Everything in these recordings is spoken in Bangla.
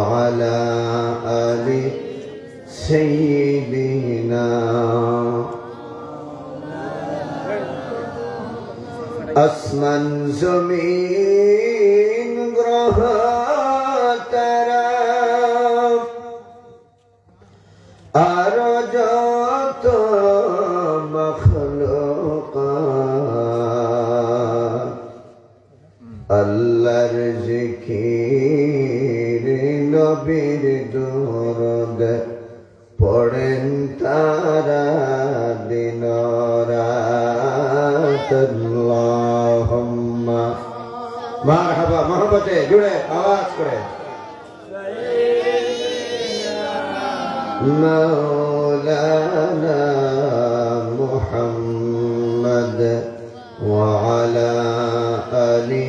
وعلى آل سيدنا আসমান জমিন গ্রহ তারা আর যত মাখলুকাত আল্লাহর জিকির নবীর দরুদ পড়েন তারা দিন রাত আল্লাহুম্মা মারহাবা মোহব্বতে জুড়ে আওয়াজ করে মাওলানা মুহাম্মদ ওয়া আলা আলি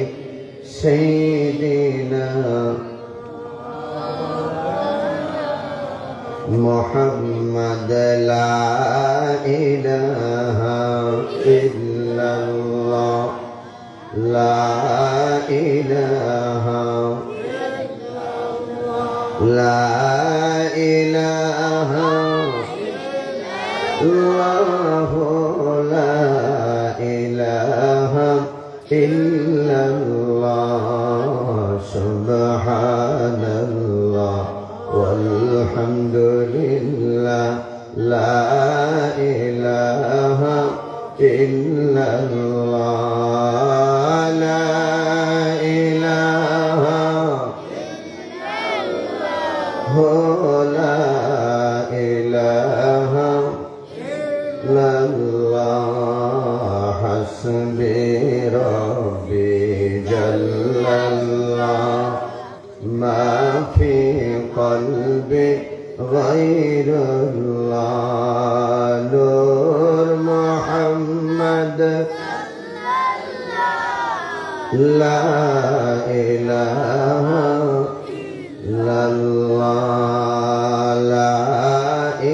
সাইয়্যিদিনা মুহাম্মদ লা ইলাহা ইল্লাল্লাহ লা ইলাহা লা ইলাহা ইল্লাল্লাহ লা ইলাহা ইল্লাল্লাহ সুবহানাল্লাহ walhamdulillah la ilaha illallah la ilaha illallah la ilaha illallah hasbi rabbi jallallah ma fi qalbi ghairullah nur muhammad la ilaha illallah la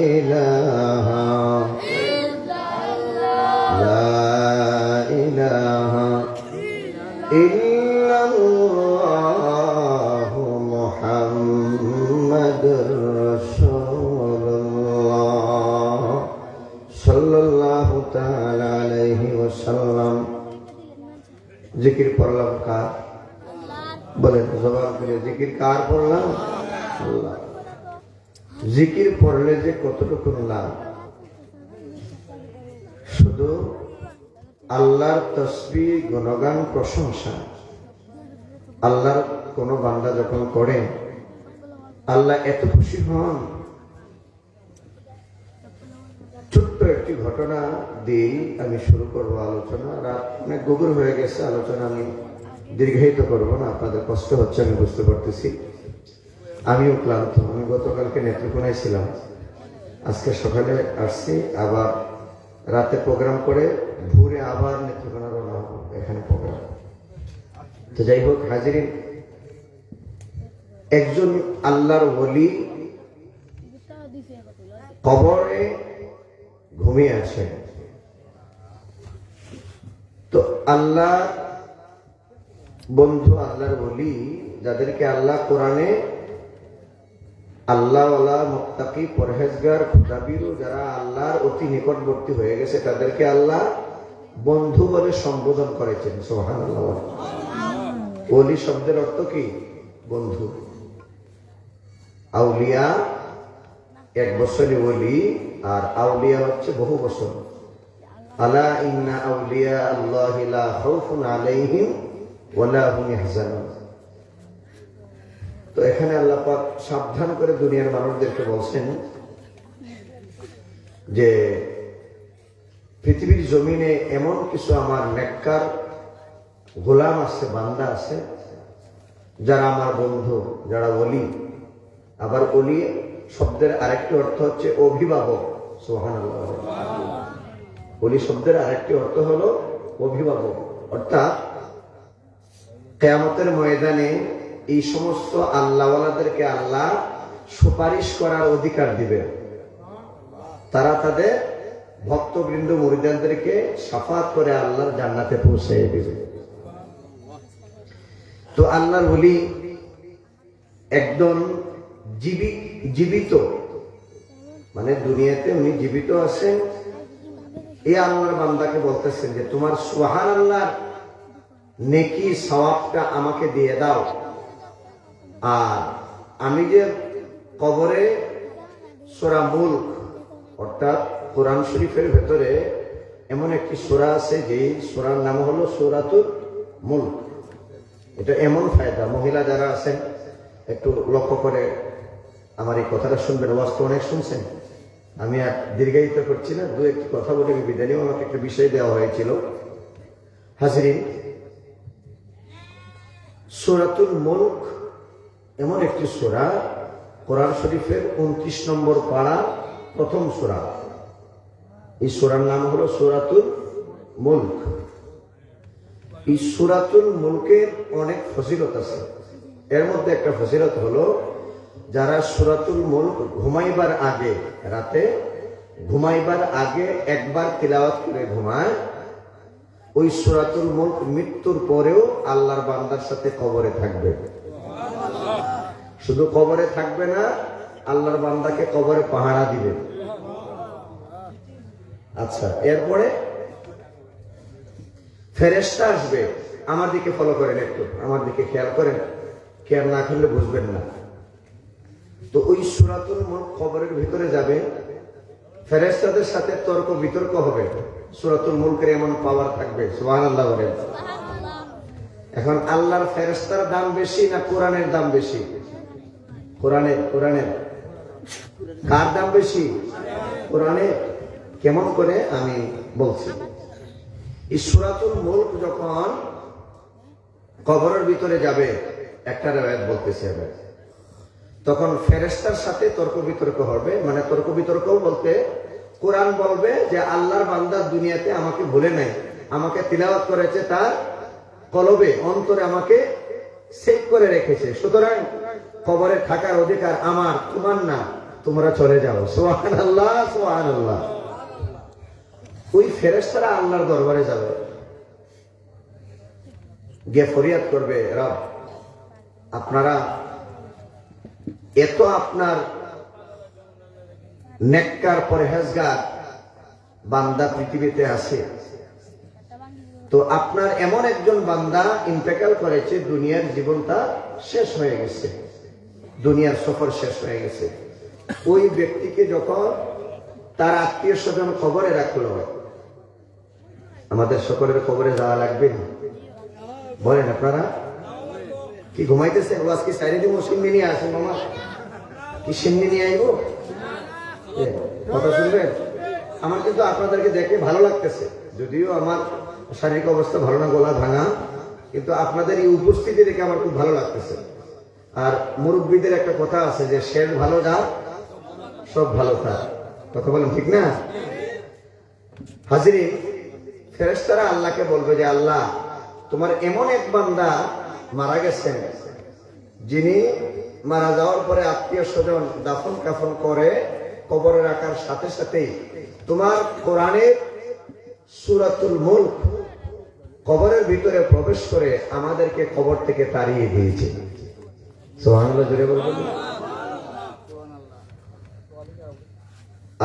ilaha la ilaha illallah muhammadur rasulullah sallallahu ta'ala alaihi wasallam জিকির পড়লাম কার বলেন জবাব করে জিকির কার পড়লাম আল্লাহ জিকির পড়লে যে কতটুকু লাভ শুধু আল্লাহর তাসবিহ গুণগান প্রশংসা আল্লাহর কোন বান্দা যখন করে আল্লাহ এত খুশি হন ছোট্ট একটি ঘটনা দিই আমি শুরু করব আলোচনা রাত অনেক গভীর হয়ে গেছে আলোচনা আমি দীর্ঘায়িত করব না আপনাদের কষ্ট হচ্ছে আমি বুঝতে পারতেছি আমিও ক্লান্ত আমি গতকালকে নেত্রকোনায় ছিলাম আজকে সকালে আসছি আবার রাতে প্রোগ্রাম করে ভোরে আবার নেত্রকোনা রওনা হব এখানে প্রোগ্রাম তো যাই হোক হাজিরিন একজন আল্লাহর ওলি কবরে ঘুমিয়ে আছে তো আল্লাহ বন্ধু আল্লাহর ওলি যাদেরকে আল্লাহ কোরআনে আল্লাহওয়ালা মুত্তাকি পরহেজগার খুদাবিরু যারা আল্লাহর অতি নিকটবর্তী হয়ে গেছে তাদেরকে আল্লাহ বন্ধু বলে সম্বোধন করেছেন সুবহানাল্লাহ ওলি শব্দের অর্থ কি বন্ধু আউলিয়া এক বছরই ওলি আর আউলিয়া হচ্ছে বহু বছর আলা ইন্না আউলিয়া আল্লাহি লা খাউফুন আলাইহিম ওয়া লা হুম ইয়াহজানুন তো এখানে আল্লাহ পাক সাবধান করে দুনিয়ার মানুষদেরকে বলছেন যে পৃথিবীর জমিনে এমন কিছু আমার নেককার গোলাম আছে বান্দা আছে যারা আমার বন্ধু যারা ওলি আবার ওলি শব্দের আরেকটি অর্থ হচ্ছে অভিভাবক সুবহানাল্লাহ ওলি শব্দের আরেকটি অর্থ হলো অভিভাবক অর্থাৎ কিয়ামতের ময়দানে এই সমস্ত আল্লাহওয়ালাদেরকে আল্লাহ সুপারিশ করার অধিকার দিবে তারা তাদের ভক্তবৃন্দ মুরিদানদেরকে শাফাত করে আল্লাহর জান্নাতে পৌঁছে দিবে তো আল্লাহর ওলি একজন জীবিত, মানে দুনিয়াতে উনি জীবিত আছেন। এই আল্লাহর বান্দাকে বলতেছেন যে তোমার সুবহানাল্লাহর নেকি সওয়াবটা আমাকে দিয়ে দাও, আর আমি যে কবরে সূরা মুলক অর্থাৎ কোরআন শরীফের ভেতরে এমন একটি সূরা আছে যে সূরার নাম হলো সূরাতুল মুলক। এটা এমন ফায়দা, মহিলা যারা আছেন একটু লক্ষ্য করে আমার এই কথাটা শুনবেন। ওয়াজ তো অনেক শুনছেন, আমি আর দীর্ঘায়িত করছি না, দু একটি কথা বলে আমি বিদায় নিব। আমাকে একটা বিষয় দেওয়া হয়েছিল। হাজরিন, সূরাতুল মুলক এমন একটি সূরা, কোরআন শরীফের 29 নম্বর পারা প্রথম সূরা। এই সূরার নাম হলো সূরাতুল মুলক। এই সূরাতুল মুলকের অনেক ফজিলত আছে। এর মধ্যে একটা ফজিলত হলো যারা সূরাতুল মুলক ঘুমাইবার আগে, রাতে ঘুমাইবার আগে একবার তিলাওয়াত করে ঘুমায়, ওই সূরাতুল মুলক মৃত্যুর পরেও আল্লাহর বান্দার সাথে কবরে থাকবে। শুধু কবরে থাকবে না, আল্লাহর বান্দাকে কবরে পাহারা দিবে। আচ্ছা, এরপরে ফেরেশতা আসবে। আমার দিকে ফলো করেন, একটু আমার দিকে খেয়াল করেন, খেয়াল না করলে বুঝবেন না। তো ওই সূরাতুল মুলক কবরের ভিতরে যাবে, ফেরেশতাদের সাথে তর্ক বিতর্ক হবে। সূরাতুল মুলকের এমন পাওয়ার থাকবে, সুবহানাল্লাহ বলেন। এখন আল্লাহর ফেরেশতার দাম বেশি না কোরআনের দাম বেশি? কোরআনের কার দাম বেশি? কোরআনের। কেমন করে আমি বলছি। এই সূরাতুল মুলক যখন কবরের ভিতরে যাবে, একটা রিওয়ায়াত বলতেছি আমি, তখন ফেরেশতার সাথে তর্ক বিতর্ক হবে। মানে তর্ক বিতর্ক বলতে কোরআন বলবে যে আল্লাহর বান্দা দুনিয়াতে আমাকে ভুলে নাই, আমাকে তিলাওয়াত করেছে, তার কলবে অন্তরে আমাকে সেভ করে রেখেছে, সুতরাং কবরে থাকার অধিকার আমার, তোমার না, তোমরা চলে যাও। সুবহানাল্লাহ, সুবহানাল্লাহ। ওই ফেরেশতারা আল্লাহর দরবারে যাবে, গিয়ে ফরিয়াদ করবে, রব আপনারা এত আপনার নেককার পরহেজগার বান্দা পৃথিবীতে আছে, তো আপনার এমন একজন বান্দা ইন্তেকাল করেছে, দুনিয়ার জীবনটা শেষ হয়ে গেছে, দুনিয়ার সফর শেষ হয়ে গেছে। ওই ব্যক্তিকে যখন তার আত্মীয় স্বজন কবরে রাখলো, আমাদের সকলের কবরে যাওয়া লাগবে না? বলেন আপনারা কি ঘুমাইতেছেন? ও আজকে সাইডে দিব, সিন্নি নিয়ে আসেন মামা, কি সিন্নি নিয়ে আইব? কথা শুনবেন? আমার কিন্তু আপনাদেরকে দেখে ভালো লাগতেছে, যদিও আমার শারীরিক অবস্থা ভালো না, গলা ভাঙা, কিন্তু আপনাদের এই উপস্থিতি দেখে আমার খুব ভালো লাগতেছে। আর মুরব্বীদের একটা কথা আছে যে শেষ ভালো যা সব ভালো তার, কথা বলেন ঠিক না? হাজিরিন, ফেরেশতারা আল্লাহকে বলবে যে আল্লাহ তোমার এমন এক বান্দা মারা গেছেন, যিনি মারা যাওয়ার পরে আত্মীয় স্বজন দাফন কাফন করে কবরে রাখার সাথে সাথেই তোমার কোরআনের সূরাতুল মুলক কবরের ভিতরে প্রবেশ করে আমাদেরকে কবর থেকে তাড়িয়ে দিয়েছে। সুবহানাল্লাহ, জোরে বলবেন।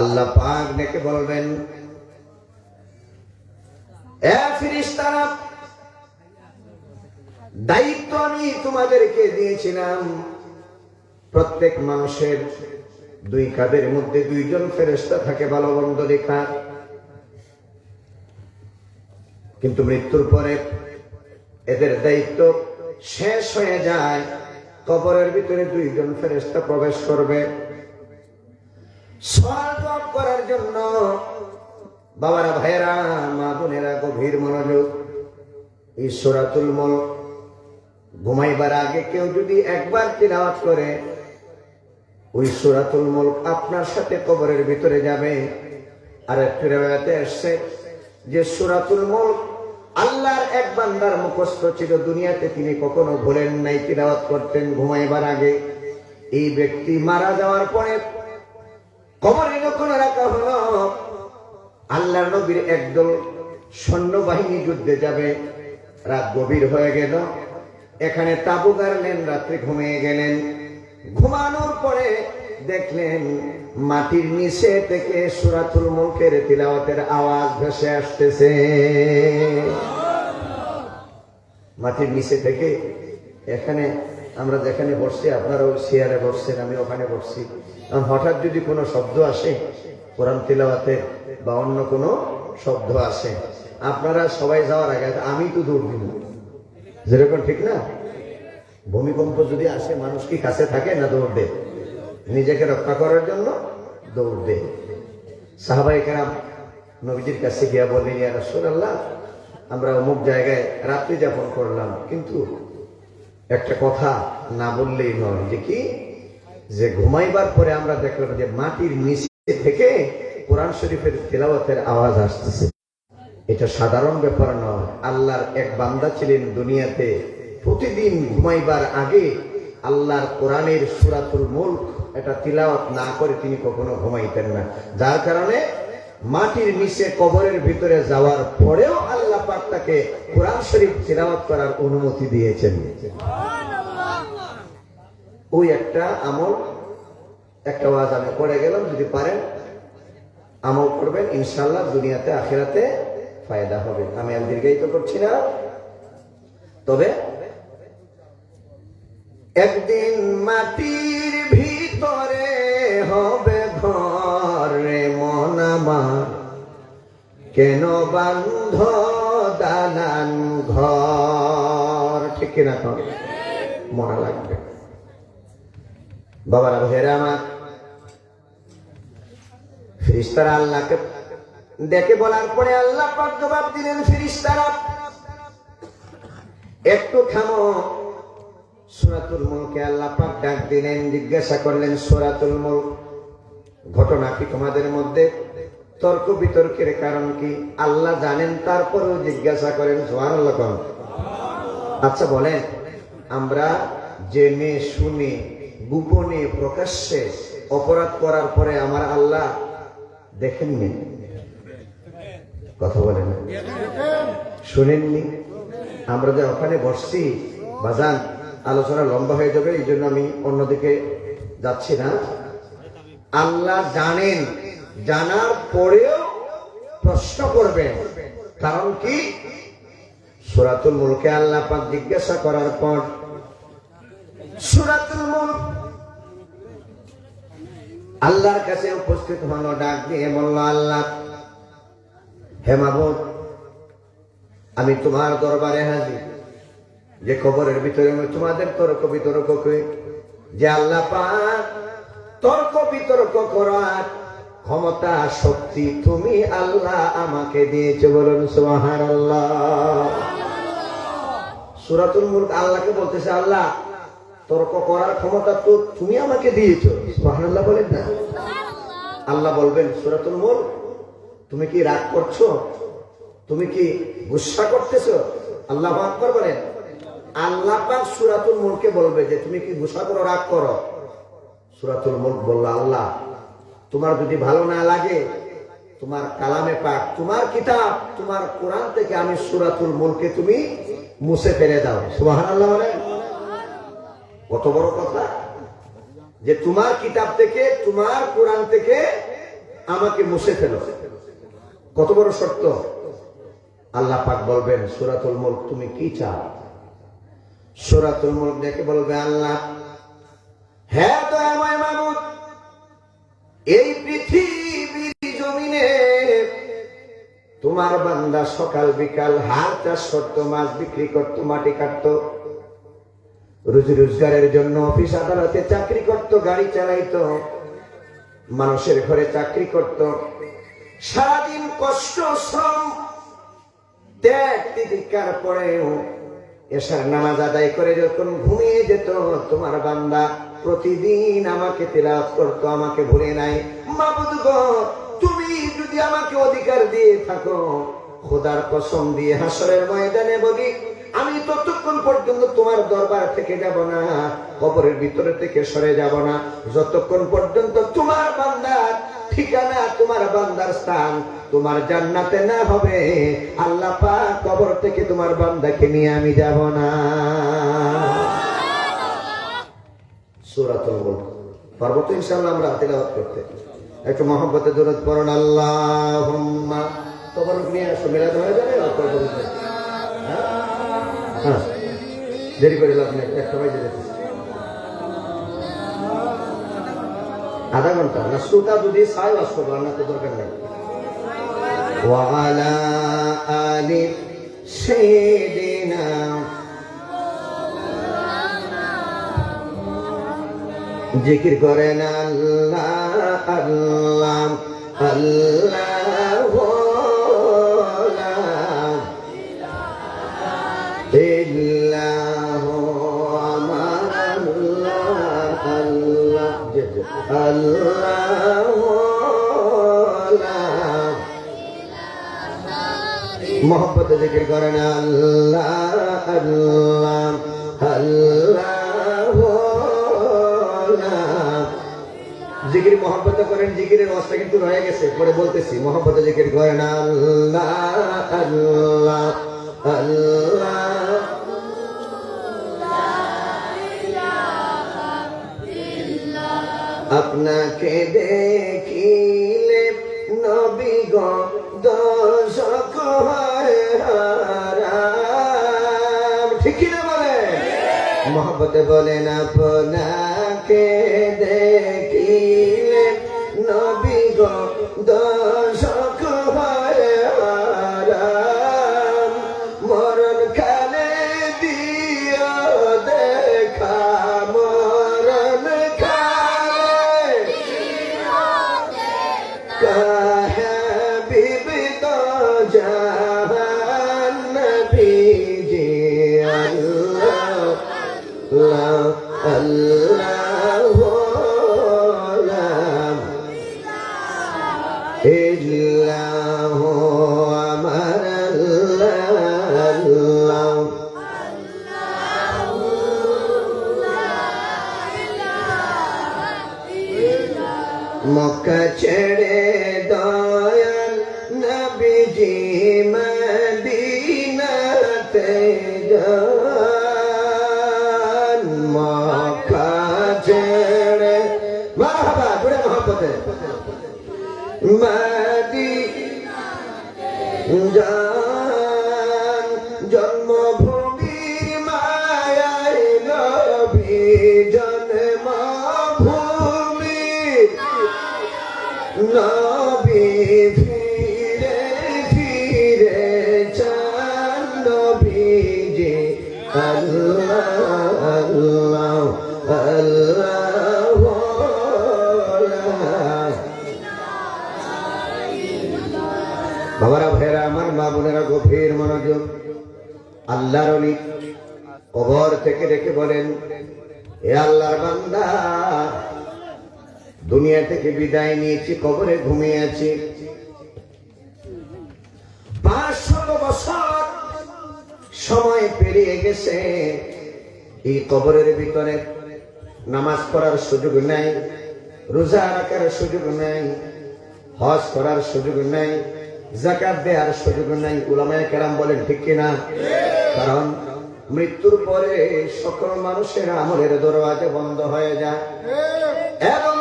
আল্লাহ পাক ডেকে বলবেন, এ ফেরেশতারা, দায়িত্ব আমি তোমাদেরকে দিয়েছিলাম, প্রত্যেক মানুষের দুই কাঁধের মধ্যে দুইজন ফেরেশতা থাকে ভালো মন্দ দেখা, কিন্তু মৃত্যুর পরে এদের দায়িত্ব শেষ হয়ে যায়, কবরের ভিতরে দুইজন ফেরেশতা প্রবেশ করবে সওয়াল জবাব করার জন্য। বাবারা, ভাইয়েরা, মা বোনেরা, গভীর মনোযোগ। এই সূরাতুল মুলক ঘুমাইবার আগে কেউ যদি একবার তিলাওয়াত করে, ওই সূরাতুল মুলক আপনার সাথে কবরের ভিতরে যাবে। আর একটি রিওয়ায়াতে আসছে যে সূরাতুল মুলক আল্লাহর এক বান্দার মুখস্থ ছিল, দুনিয়াতে তিনি কখনো ভুলেন নাই, তিলাওয়াত করতেন ঘুমাইবার আগে। এই ব্যক্তি মারা যাওয়ার পরে কবরে যখন রাখা হলো, আল্লাহর নবীর একদল সৈন্যবাহিনী যুদ্ধে যাবে, রাত গভীর হয়ে গেল, এখানে তাবু গাড়লেন, রাত্রে ঘুমিয়ে গেলেন। ঘুমানোর পরে দেখলেন মাটির নিচে থেকে সূরাতুল মুলকের তিলাওয়াতের আওয়াজ ভেসে আসতেছে। মাটির নিচে থেকে, এখানে আমরা যেখানে বসছি, আপনারাও চেয়ারে বসছেন, আমি ওখানে বসছি, হঠাৎ যদি কোনো শব্দ আসে কোরআন তিলাওয়াতে বা অন্য কোনো শব্দ আসে, আপনারা সবাই যাওয়ার আগে আমি তো দৌড় দিব, যেরকম ঠিক না? ভূমিকম্প যদি আসে মানুষ কি কাছে থাকে না দৌড় দেয়? নিজেকে রক্ষা করার জন্য দৌড় দেয়। সাহাবায়ে কেরাম নবীজির কাছে গিয়া বললেন, ইয়া রাসূলুল্লাহ, আমরা অমুক জায়গায় রাত্রি যাপন করলাম, কিন্তু একটা কথা না বললেই নয়। যে কি? যে ঘুমাইবার পরে আমরা দেখলাম যে মাটির নিচে থেকে কোরআন শরীফের তিলাওয়াতের আওয়াজ আসতেছে। এটা সাধারণ ব্যাপার নয়। আল্লাহর এক বান্দা ছিলেন দুনিয়াতে, প্রতিদিন ঘুমাইবার আগে আল্লাহর কোরআনের সূরাতুল মুলক এটা তিলাওয়াত না করে তিনি কখনো ঘুমাইতেন না। যার কারণে মাটির নিচে কবরের ভিতরে যাওয়ার পরেও আল্লাহ পাক তাকে কোরআন শরীফ তিলাওয়াত করার অনুমতি দিয়েছেন। ওই একটা আমল, একটা ওয়াজ আমি পড়ে গেলাম, যদি পারেন আমল করবেন, ইনশাআল্লাহ দুনিয়াতে আখিরাতে ফায়দা হবে। আমি আর দীর্ঘায়িত করছি না। তবে একদিন মাটির ভিতরে হবে ঘর রে মন আমার, কেন বান্ধ দালান ঘর? ঠিক কিনা? মনে লাগবে বাবারা, ভাইয়েরা আমার। ফেরেশতারা আল্লাহকে ডেকে বলার পরে আল্লাহ পাক জবাব দিলেন, ফেরেশতারা একটু থামো। সূরাতুল মুলকে আল্লাহ পাক ডাক দিলেন, জিজ্ঞাসা করলেন, সূরাতুল মুলক ঘটনা কি? তোমাদের মধ্যে তর্ক বিতর্কের কারণ কি? আল্লাহ জানেন, তারপরেও জিজ্ঞাসা করেন। সুবহানাল্লাহ। আচ্ছা বলেন, আমরা জেনে শুনে গোপনে প্রকাশ্যে অপরাধ করার পরে আমার আল্লাহ দেখেননি? কথা বলেন, শুনেননি? আমরা যে ওখানে বসছি বাজান, আলোচনা লম্বা হয়ে যাবে, এই জন্য আমি অন্যদিকে যাচ্ছি না। আল্লাহ জানেন, জানার পরেও প্রশ্ন করবেন। কারণ কি? সূরাতুল মুলকে আল্লাহ পাক জিজ্ঞাসা করার পর সূরাতুল মুলক আল্লাহর কাছে উপস্থিত হলো, ডাক দিয়ে বলল, আল্লাহ, হে মাবুদ, আমি তোমার দরবারে হাজির। যে কবরের ভিতরে তোমাদের তর্ক বিতর্ক করে, যে আল্লাহ পাক তর্ক বিতর্ক করার ক্ষমতা শক্তি তুমি আল্লাহ আমাকে দিয়েছো। বলুন সুবহানাল্লাহ। সূরাতুল মুলক আল্লাহকে বলতেছে, আল্লাহ তর্ক করার ক্ষমতা তো তুমি আমাকে দিয়েছো। সুবহানাল্লাহ বলেন না? আল্লাহ বলবেন, সূরাতুল মুলক তুমি কি রাগ করছো? তুমি কি গুসা করতেছো? আল্লাহ আকবার বলেন। আল্লাহ পাক সূরাতুল মুলকে বলবে যে তুমি কি গুসা করো, রাগ করো? সূরাতুল মুলক বলল, আল্লাহ তোমার যদি ভালো না লাগে, তোমার কালামে পাক, তোমার কিতাব, তোমার কোরআন থেকে আমি সূরাতুল মুলকে তুমি মুছে ফেলে দাও। সুবহানাল্লাহ বলেন। কত বড় কথা, যে তোমার কিতাব থেকে, তোমার কোরআন থেকে আমাকে মুছে ফেলো। কত বড় শর্ত। আল্লাহ পাক বলবেন, সূরাতুল মুলক তুমি কি চাও? সূরাতুল মুলক দেখে বলবে, আল্লাহ, হ্যাঁ দয়াময় মাবুদ, এই পৃথিবীর জমিনে তোমার বান্দা সকাল বিকাল হাল চাষ করতো, মাছ বিক্রি করতো, মাটি কাটতো, রুজি রোজগারের জন্য অফিস আদালতে চাকরি করতো, গাড়ি চালাইতো, মানুষের ঘরে চাকরি করতো, সারাদিন কষ্ট শ্রম ত্যাগ তিতিক্ষার পরেও এশার নামাজ আদায় করে যখন ঘুমিয়ে যেত, তোমার বান্দা প্রতিদিন আমাকে তিলাওয়াত করতো, আমাকে ভুলে নাই। মাবুদ গো, তুমি যদি আমাকে অধিকার দিয়ে থাকো, খোদার কসম দিয়ে হাসরের ময়দানে বলি, আমি ততক্ষণ পর্যন্ত তোমার দরবার থেকে যাব না, কবরের ভিতরে থেকে সরে যাব না, যতক্ষণ পর্যন্ত তোমার বান্দার ঠিকানা, তোমার বান্দার স্থান তোমার জান্নাতে না হবে। আল্লাহ পাক কবর থেকে তোমার বান্দাকে নিয়ে আমি যাব না। সূরাতুল মুলক। পারবো তো ইনশাআল্লাহ আমরা তিলাওয়াত করতে? একটু মহব্বতে দরুদ পড়ুন। আল্লাহুম্মা তবরক নিয়ে আসো, মিলাদ হয়ে যাবে না? হ্যাঁ, দেরি করে লাভ নেই, একটা বাজে যেতেছে, আধা ঘন্টা না। শ্রোতা যদি চাই আসবো, রান্না তো দরকার নেই। ওয়ালা আলি সাইয়্যিদিনা জিকির করেন আল্লাহ আল্লাহ আল্লাহ ইল্লাহু আমার আল্লাহ আল্লাহ আল্লাহ মোহব্বত জিকির করেন আল্লাহ আল্লাহ আল্লাহ জিকির মোহব্বত করেন। জিকিরের অবস্থা কিন্তু রয়ে গেছে, পরে বলতেছি। মোহব্বত জিকির করেন আল্লাহ আল্লাহ আল্লাহ আপনাকে দেখিলে নবী গো দোজখ হয় হারাম। ঠিক কি না বলে? মোহব্বতে বলেন আপনাকে দেখিলে নবী গো দোজখ হয় হারাম। মরণ কালে দিও দেখা, মরণ কালে হাবিব তো জাহান নবীজি আল্লাহ আল্লাহ ইল্লাহু আমার আল্লাহ মক্কা ছেড়ে দয়াল নবীজি মদিনাতে যান। মক্কা ছেড়ে মারহাবা জুড়ে মহব্বতে মদিনাতে যান। জন্মভূমির মায়ায় নবী জন্মভূমি নবী ফিরে ফিরে চান নবীজি আল্লাহ আল্লাহ আল্লাহ বাবারা ভাইরা আমার, মা বোনেরা গভীর মনোযোগ। আল্লাহর ওলি কবর থেকে ডেকে বলেন, এ আল্লাহর বান্দা, দুনিয়া থেকে বিদায় নিয়েছি, কবরে ঘুমিয়ে আছি। 500 বছর সময় পেরিয়ে গেছে। এই কবরের ভিতরে নামাজ পড়ার সুযোগ নাই, রোজা রাখার সুযোগ নাই, হজ করার সুযোগ নাই, যাকাত দেওয়ার সুযোগ নাই। উলামায়ে কেরাম বলেন ঠিক কিনা? কারণ মৃত্যুর পরে সকল মানুষের আমলের দরওয়াজা বন্ধ হয়ে যায়। এবং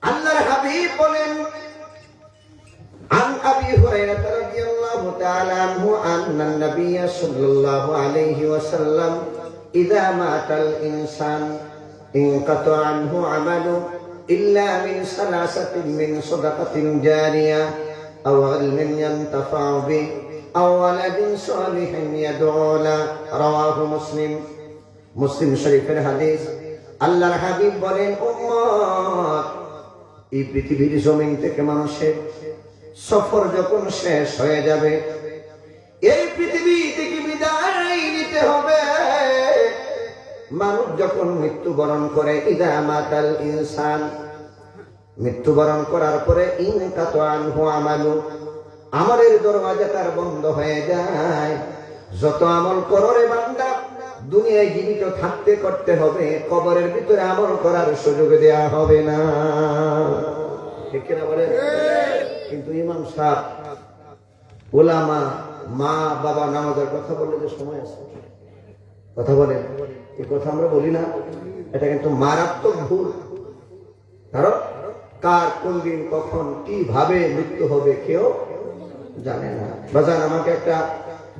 আল্লাহর হাবিব বলেন, আন আবি হুরায়রা রাদিয়াল্লাহু তাআলা আনহু আন্না নবিয়্য সাল্লাল্লাহু আলাইহি ওয়াসাল্লাম ইযা মাতাল ইনসান ইনকাতা আনহু আমালু ইল্লা মিন সালাসাতিন মিন সাদাকাতিন জারিয়া আও ইলমিন ইয়ানতাফাউ বিহি আও ওয়ালাদিন সালিহিন ইয়াদউ লা। রাওয়াহু মুসলিম। মুসলিম শরীফের হাদিস। আল্লাহর হাবিব বলেন, উম্মত, এই পৃথিবীর জমিন থেকে মানুষের সফর যখন শেষ হয়ে যাবে, এই পৃথিবী থেকে বিদায় নিতে হবে। মানুষ যখন মৃত্যুবরণ করে, ইযা মাতাল ইনসান, মৃত্যুবরণ করার পরে ইনকাতা আনহু আমালু, আমলের দরওয়াজা তার বন্ধ হয়ে যায়। যত আমল করো রে বান্দা, দুনিয়ায় জীবিত থাকতে করতে হবে, কবরের ভিতরে আমল করার সুযোগ দেয়া হবে না। ঠিক কিনা বলেন? কিন্তু ইমাম সাহেব, ওলামা, মা বাবা নামাজের কথা বললে যে সময় আছে, কথা বলেন, এই কথা আমরা বলি না? এটা কিন্তু মারাত্মক ভুল। কারণ কার কোন দিন কখন কিভাবে মৃত্যু হবে কেউ জানে না। বাজান, আমাকে একটা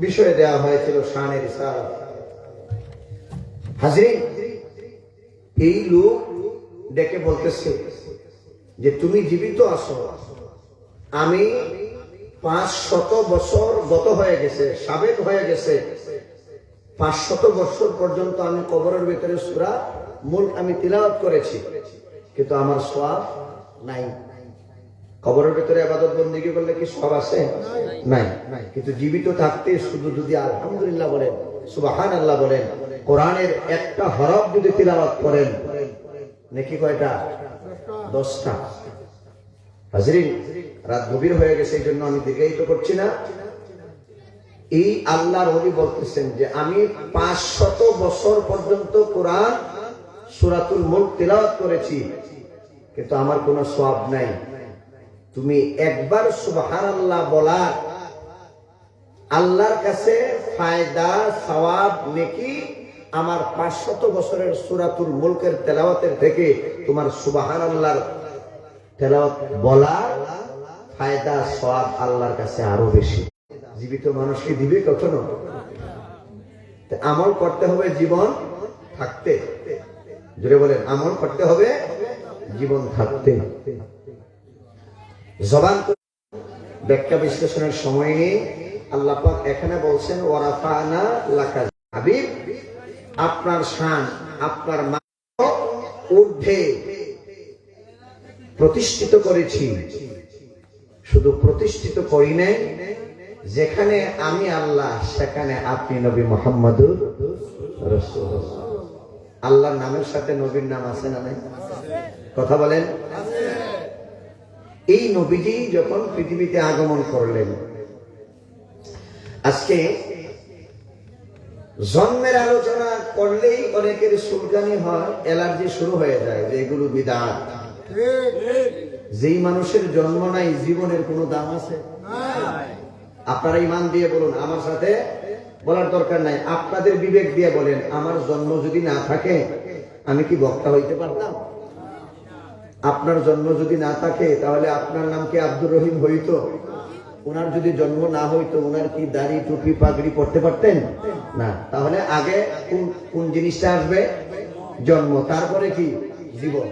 বিষয় দেওয়া হয়েছিল শানের রিসালাত। হাজরিন, এই লোক ডেকে বলতেছে যে তুমি জীবিত আছো, আমি 500 বছর গত হয়ে গেছে, সাবেক হয়ে গেছে, 500 বছর পর্যন্ত আমি কবরের ভিতরে সূরা মুলক আমি তিলাওয়াত করেছি, কিন্তু আমার সওয়াব নাই। কবরের ভিতরে ইবাদত বন্দেগী করলে কি সওয়াব আছে? নাই। কিন্তু জীবিত থাকতে শুধু যদি আলহামদুলিল্লাহ বলেন, সুবহানাল্লাহ বলেন, কোরআনের একটা হরফ যদি তিলাওয়াত করেন, নেকি কয়টা? 10টা। হাজরিন, রাত গভীর হয়ে গেছে, এই জন্য আমি দীর্ঘায়িত করছি না। এই আল্লাহর ওলি বলতেছেন যে আমি 500 বছর পর্যন্ত কোরআন সূরাতুল মুলক তিলাওয়াত করেছি, কিন্তু আমার কোনো সওয়াব নাই। তুমি একবার সুবহানাল্লাহ বলা আল্লাহর কাছে ফায়দা, সওয়াব, নেকি আমার 500 বছরের সূরাতুল মুলকের তেলাওয়াতের থেকে তোমার সুবহানাল্লাহর তেলাওয়াত বলা ফায়দা, সওয়াব আল্লাহর কাছে আরো বেশি। জীবিত মানুষকে দিবে কখনো? আমল করতে হবে জীবন থাকতে। জোরে বলেন, আমল করতে হবে জীবন থাকতে। জবান ব্যাখ্যা বিশ্লেষণের সময় নেই। আল্লাহ পাক এখানে বলছেন ওয়ারাফানা লাকা হাবিব, আপনার শান, আপনার মান ঊর্ধ্বে প্রতিষ্ঠিত করেছি। শুধু প্রতিষ্ঠিত করি নাই, যেখানে আমি আল্লাহ সেখানে আপনি নবী মুহাম্মদুর রাসূলুল্লাহ। আল্লাহর নামের সাথে নবীর নাম আছে না নাই? কথা বলেন। এই নবীজি যখন পৃথিবীতে আগমন করলেন, আজকে জন্মের আলোচনা করলেই অনেকের চুলকানি হয়, অ্যালার্জি শুরু হয়ে যায় যে এগুলো বিদআত। যেই মানুষের জন্ম নাই, জীবনের কোনো দাম আছে? আপনারা ইমান দিয়ে বলুন, আমার সাথে বলার দরকার নাই, আপনাদের বিবেক দিয়ে বলেন, আমার জন্ম যদি না থাকে আমি কি বক্তা হইতে পারতাম? আপনার জন্ম যদি না থাকে তাহলে আপনার নাম কি আব্দুর রহিম হইতো? ওনার যদি জন্ম না হইতো, ওনার কি দাড়ি, টুপি, পাগড়ি পড়তে পারতেন না? তাহলে আগে কোন জিনিসটা আসবে? জন্ম। তারপরে কি? জীবন।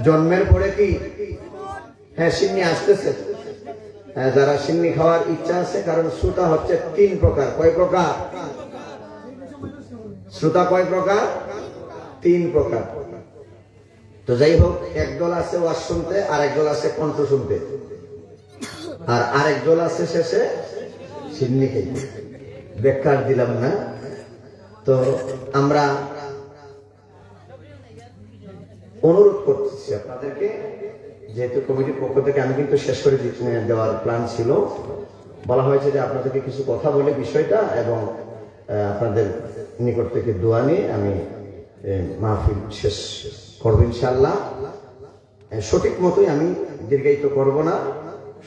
জন্মের পরে কি? হ্যাঁ, সিন্নি আসতেছে। হ্যাঁ, যারা সিন্নি খাওয়ার ইচ্ছা আছে, কারণ শ্রোতা হচ্ছে 3 প্রকার। কয় প্রকার? শ্রোতা কয় প্রকার? 3 প্রকার। তো যাই হোক, একদল আছে ওয়াজ শুনতে, আরেক দল আছে কণ্ঠ শুনতে, আর আরেক দল আছে শেষে সিন্নি খেতে। বেকার দিলাম না। তো আমরা অনুরোধ করতেছি আপনাদেরকে, যেহেতু কমিটির পক্ষ থেকে আমি কিন্তু শেষ করে দেওয়ার প্ল্যান ছিল, বলা হয়েছে যে আপনাদেরকে কিছু কথা বলে বিষয়টা এবং আপনাদের নিকট থেকে দোয়া নিয়ে আমি মাহফিল শেষ করব ইনশাআল্লাহ। সঠিক মতোই, আমি দীর্ঘায়িত করব না।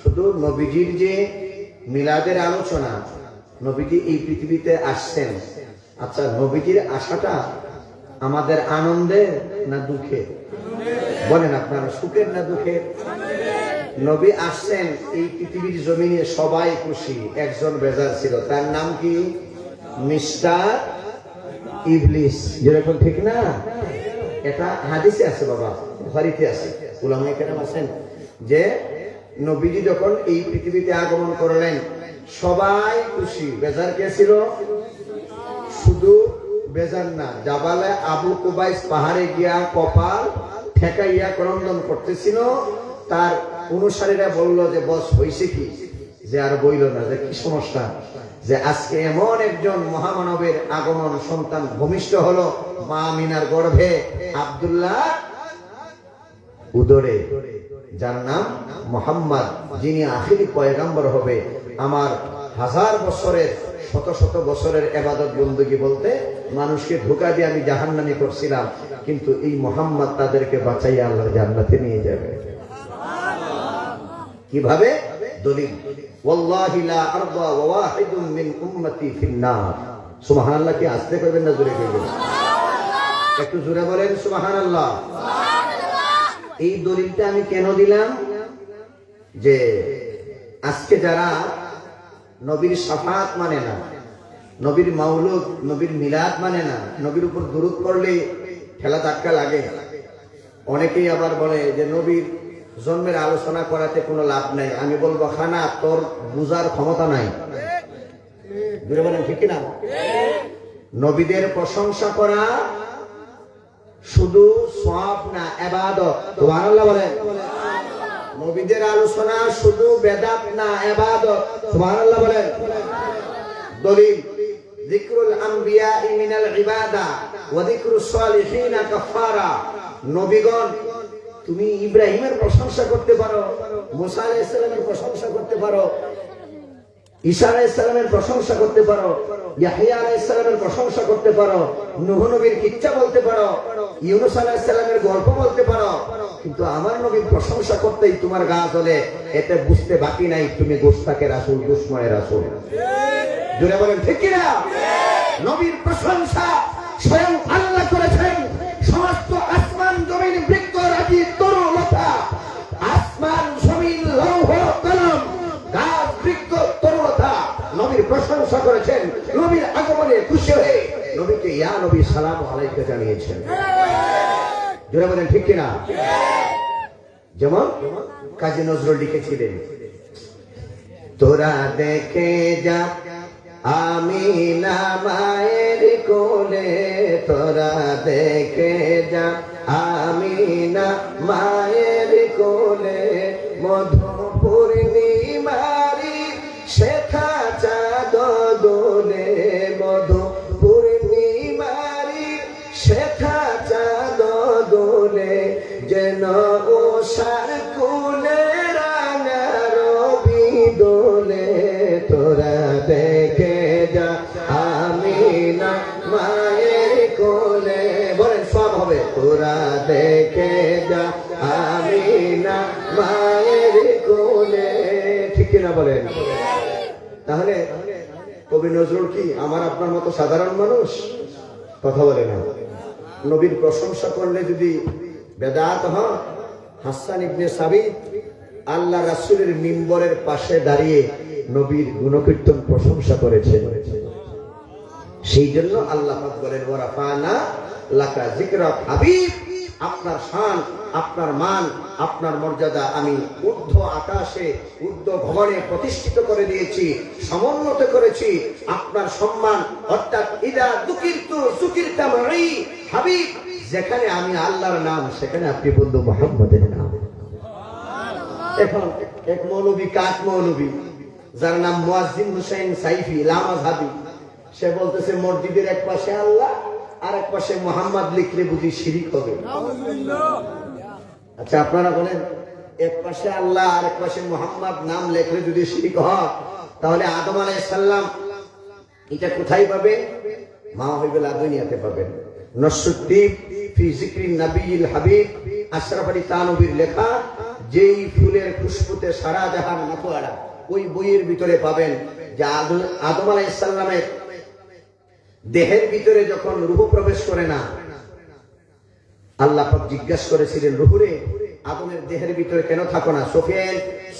শুধু নবীজির যে মিলাদের আলোচনা, নবীজি এই পৃথিবীতে আসছেন, আচ্ছা নবীজির আসাটা আমাদের আনন্দের না দুঃখের? বলেন, আপনারা সুখের না দুঃখের? নবী আসছেন এই পৃথিবীর জমিনে, সবাই খুশি, একজন বেজার ছিল, তার নাম কি? মিস্টার ইবলিস। যেরকম, ঠিক না? এটা হাদিসে আছে বাবা, বুখারীতে আছে, উলামায়ে কেরাম আছেন, যে নবীজি যখন এই পৃথিবীতে আগমন করলেন সবাই খুশি। বেজার কে ছিল? শুধু বেজার না, জাবালে আবু কুবাইস পাহাড়ে গিয়া কপাল ঠেকাইয়া ক্রন্দন করতেছিল। তার অনুসারীরা বলল যে বস হইছে কি? যে আর বইল না, যে কি সমস্যা, যে আজকে এমন একজন মহামানবের আগমন, সন্তান ভূমিষ্ঠ হলো মা আমিনার গর্ভে, আব্দুল্লাহ উদরে, যার নাম মুহাম্মদ, যিনি আখিরি পয়গম্বর হবে। আমার 1000 বছরের, শত শত বছরের ইবাদত বندگی বলতে মানুষকে ধোঁকা দিয়ে আমি জাহান্নামী করছিলাম, কিন্তু এই মুহাম্মদ তাদেরকে বাঁচাইয়া আল্লাহর জান্নাতে নিয়ে যাবে। কিভাবে? দলিল, ওয়াল্লাহি লা আরদা ওয়া ওয়াহিদুম মিন উম্মতি ফিন নার। সুবহানাল্লাহ। কি আসতে করবেন না জোরে করবেন? একটু জোরে বলেন সুবহানাল্লাহ। এই দলিলটা আমি কেন দিলাম? যে আজকে যারা নবীর শাফাত মানে না, নবীর মাউলুদ, নবীর মিলাদ মানে না, নবীর উপর দুরূদ পড়লে ঠেলা ধাক্কা লাগে। অনেকেই আবার বলে যে নবীর জন্মের আলোচনা করাতে কোনো লাভ নাই। আমি বলবো খানা, তোর বুঝার ক্ষমতা নাই। বলেন ঠিক না? নবীদের প্রশংসা করা শুধু সওয়াব না, ইবাদত। সুবহানাল্লাহ বলেন। নবীদের আলোচনা শুধু বেদাত না, ইবাদত। সুবহানাল্লাহ বলেন। দলিল যিকরুল আম্বিয়া মিনাল ইবাদা ওয়া যিকরুস সালিহিনা কাফারা। নবীগণ, তুমি ইব্রাহিমের প্রশংসা করতে পারো, মুসা আলাইহিস সালামের প্রশংসা করতে পারো, ঈসা আলাইহিস সালামের প্রশংসা করতে পারো, ইয়াহইয়া আলাইহিস সালামের প্রশংসা করতে পারো, নূহ নবীর কিচ্ছা বলতে পারো, ইউনূস আলাইহিস সালামের গল্প বলতে পারো, কিন্তু আমার নবীর প্রশংসা করতেই তোমার গা জ্বলে। এতে বুঝতে বাকি নাই তুমি গোস্তাকে রাসূল, দুশমনের রাসূল। জোরে বলেন ঠিক কি না? নবীর প্রশংসা স্বয়ং আল্লাহ করেছেন। সমস্ত আসমান জমিন বৃক্ষ রাজি তরুলতা, আসমান জমিন লৌহ কলম গাছ বৃক্ষ তরুলতা নবীর প্রশংসা করেছেন। নবীর আগমনে খুশি হয়ে নবীকে ইয়া নবী সালাম আলাইকা জানিয়েছেন। জোরে বলেন ঠিক কিনা? যেমন কাজী নজরুল লিখেছিলেন, তোরা দেখে যা আমিনা মায়ের কোলে, তোরা দেখে যা আমিনা মায়ের কোলে, মধু পূর্ণিমারি শেখা চাঁদ দোলে, মধু পূর্ণিমারি শেখা চাঁদ দোলে, যেন ওষার কুলে রাঙা রবি দোলে, তোরা দেখে যা আমিনা মায়ের কোলে। বলেন সব হবে। তোরা দেখে যা আমিনা মায়ের কোলে। ঠিক কিনা বলেন? তাহলে কবি নজরুল কি আমার আপনার মতো সাধারণ মানুষ? কথা বলে না। নবীর প্রশংসা করলে যদি বেদাত হয়, হাসান ইবনে সাবিত আল্লাহ রাসূলের মিম্বরের পাশে দাঁড়িয়ে নবীর গুণকীর্তন প্রশংসা করেছেন। সেই জন্য আল্লাহ পাক বলেন, ওয়ারাফানা লাকা যিকরাক হাবিব, আপনার শান, আপনার মান, আপনার মর্যাদা আমি ঊর্ধ্ব আকাশে, ঊর্ধ্ব ভবনে প্রতিষ্ঠিত করে দিয়েছি, সমুন্নত করেছি। আপনার সম্মান অর্থাৎ ইদা দুকিরতু সুকিরতা মাই হাবিব, যেখানে আমি আল্লাহর নাম সেখানে আপনি বন্ধু মুহাম্মদের নাম। এখন এক মৌলবী, কাক মৌলবী, যার নাম মুয়াজ্জিন হুসাইন সাইফি লামাযহাবী, সে বলতেছে মসজিদের এক পাশে আল্লাহ আর এক পাশে মুহাম্মদ লিখলে বুঝি শিরিক হবে। আচ্ছা আপনারা বলেন, এক পাশে আল্লাহ আর এক পাশে মুহাম্মদ নাম লেখলে যদি শিরিক হয়, তাহলে আদম আলাইহিস সালাম এটা কোথায় পাবে? মা হইবে দুনিয়াতে পাবেন। নসরুদ্দীন ফি যিকরিন নবিয়িল হাবিব, আশরাফ আলী তানবীর লেখা, যেই ফুলের খুশবুতে সারা জাহান মাতোয়ারা, ওই বইয়ের ভিতরে পাবেন যে আদম আলাইহিস সালামের দেহের ভিতরে যখন রূহ প্রবেশ করে না, আল্লাহ পাক জিজ্ঞাসা করেছিলেন, রূহরে আদমের দেহের ভিতরে কেন থাকো না?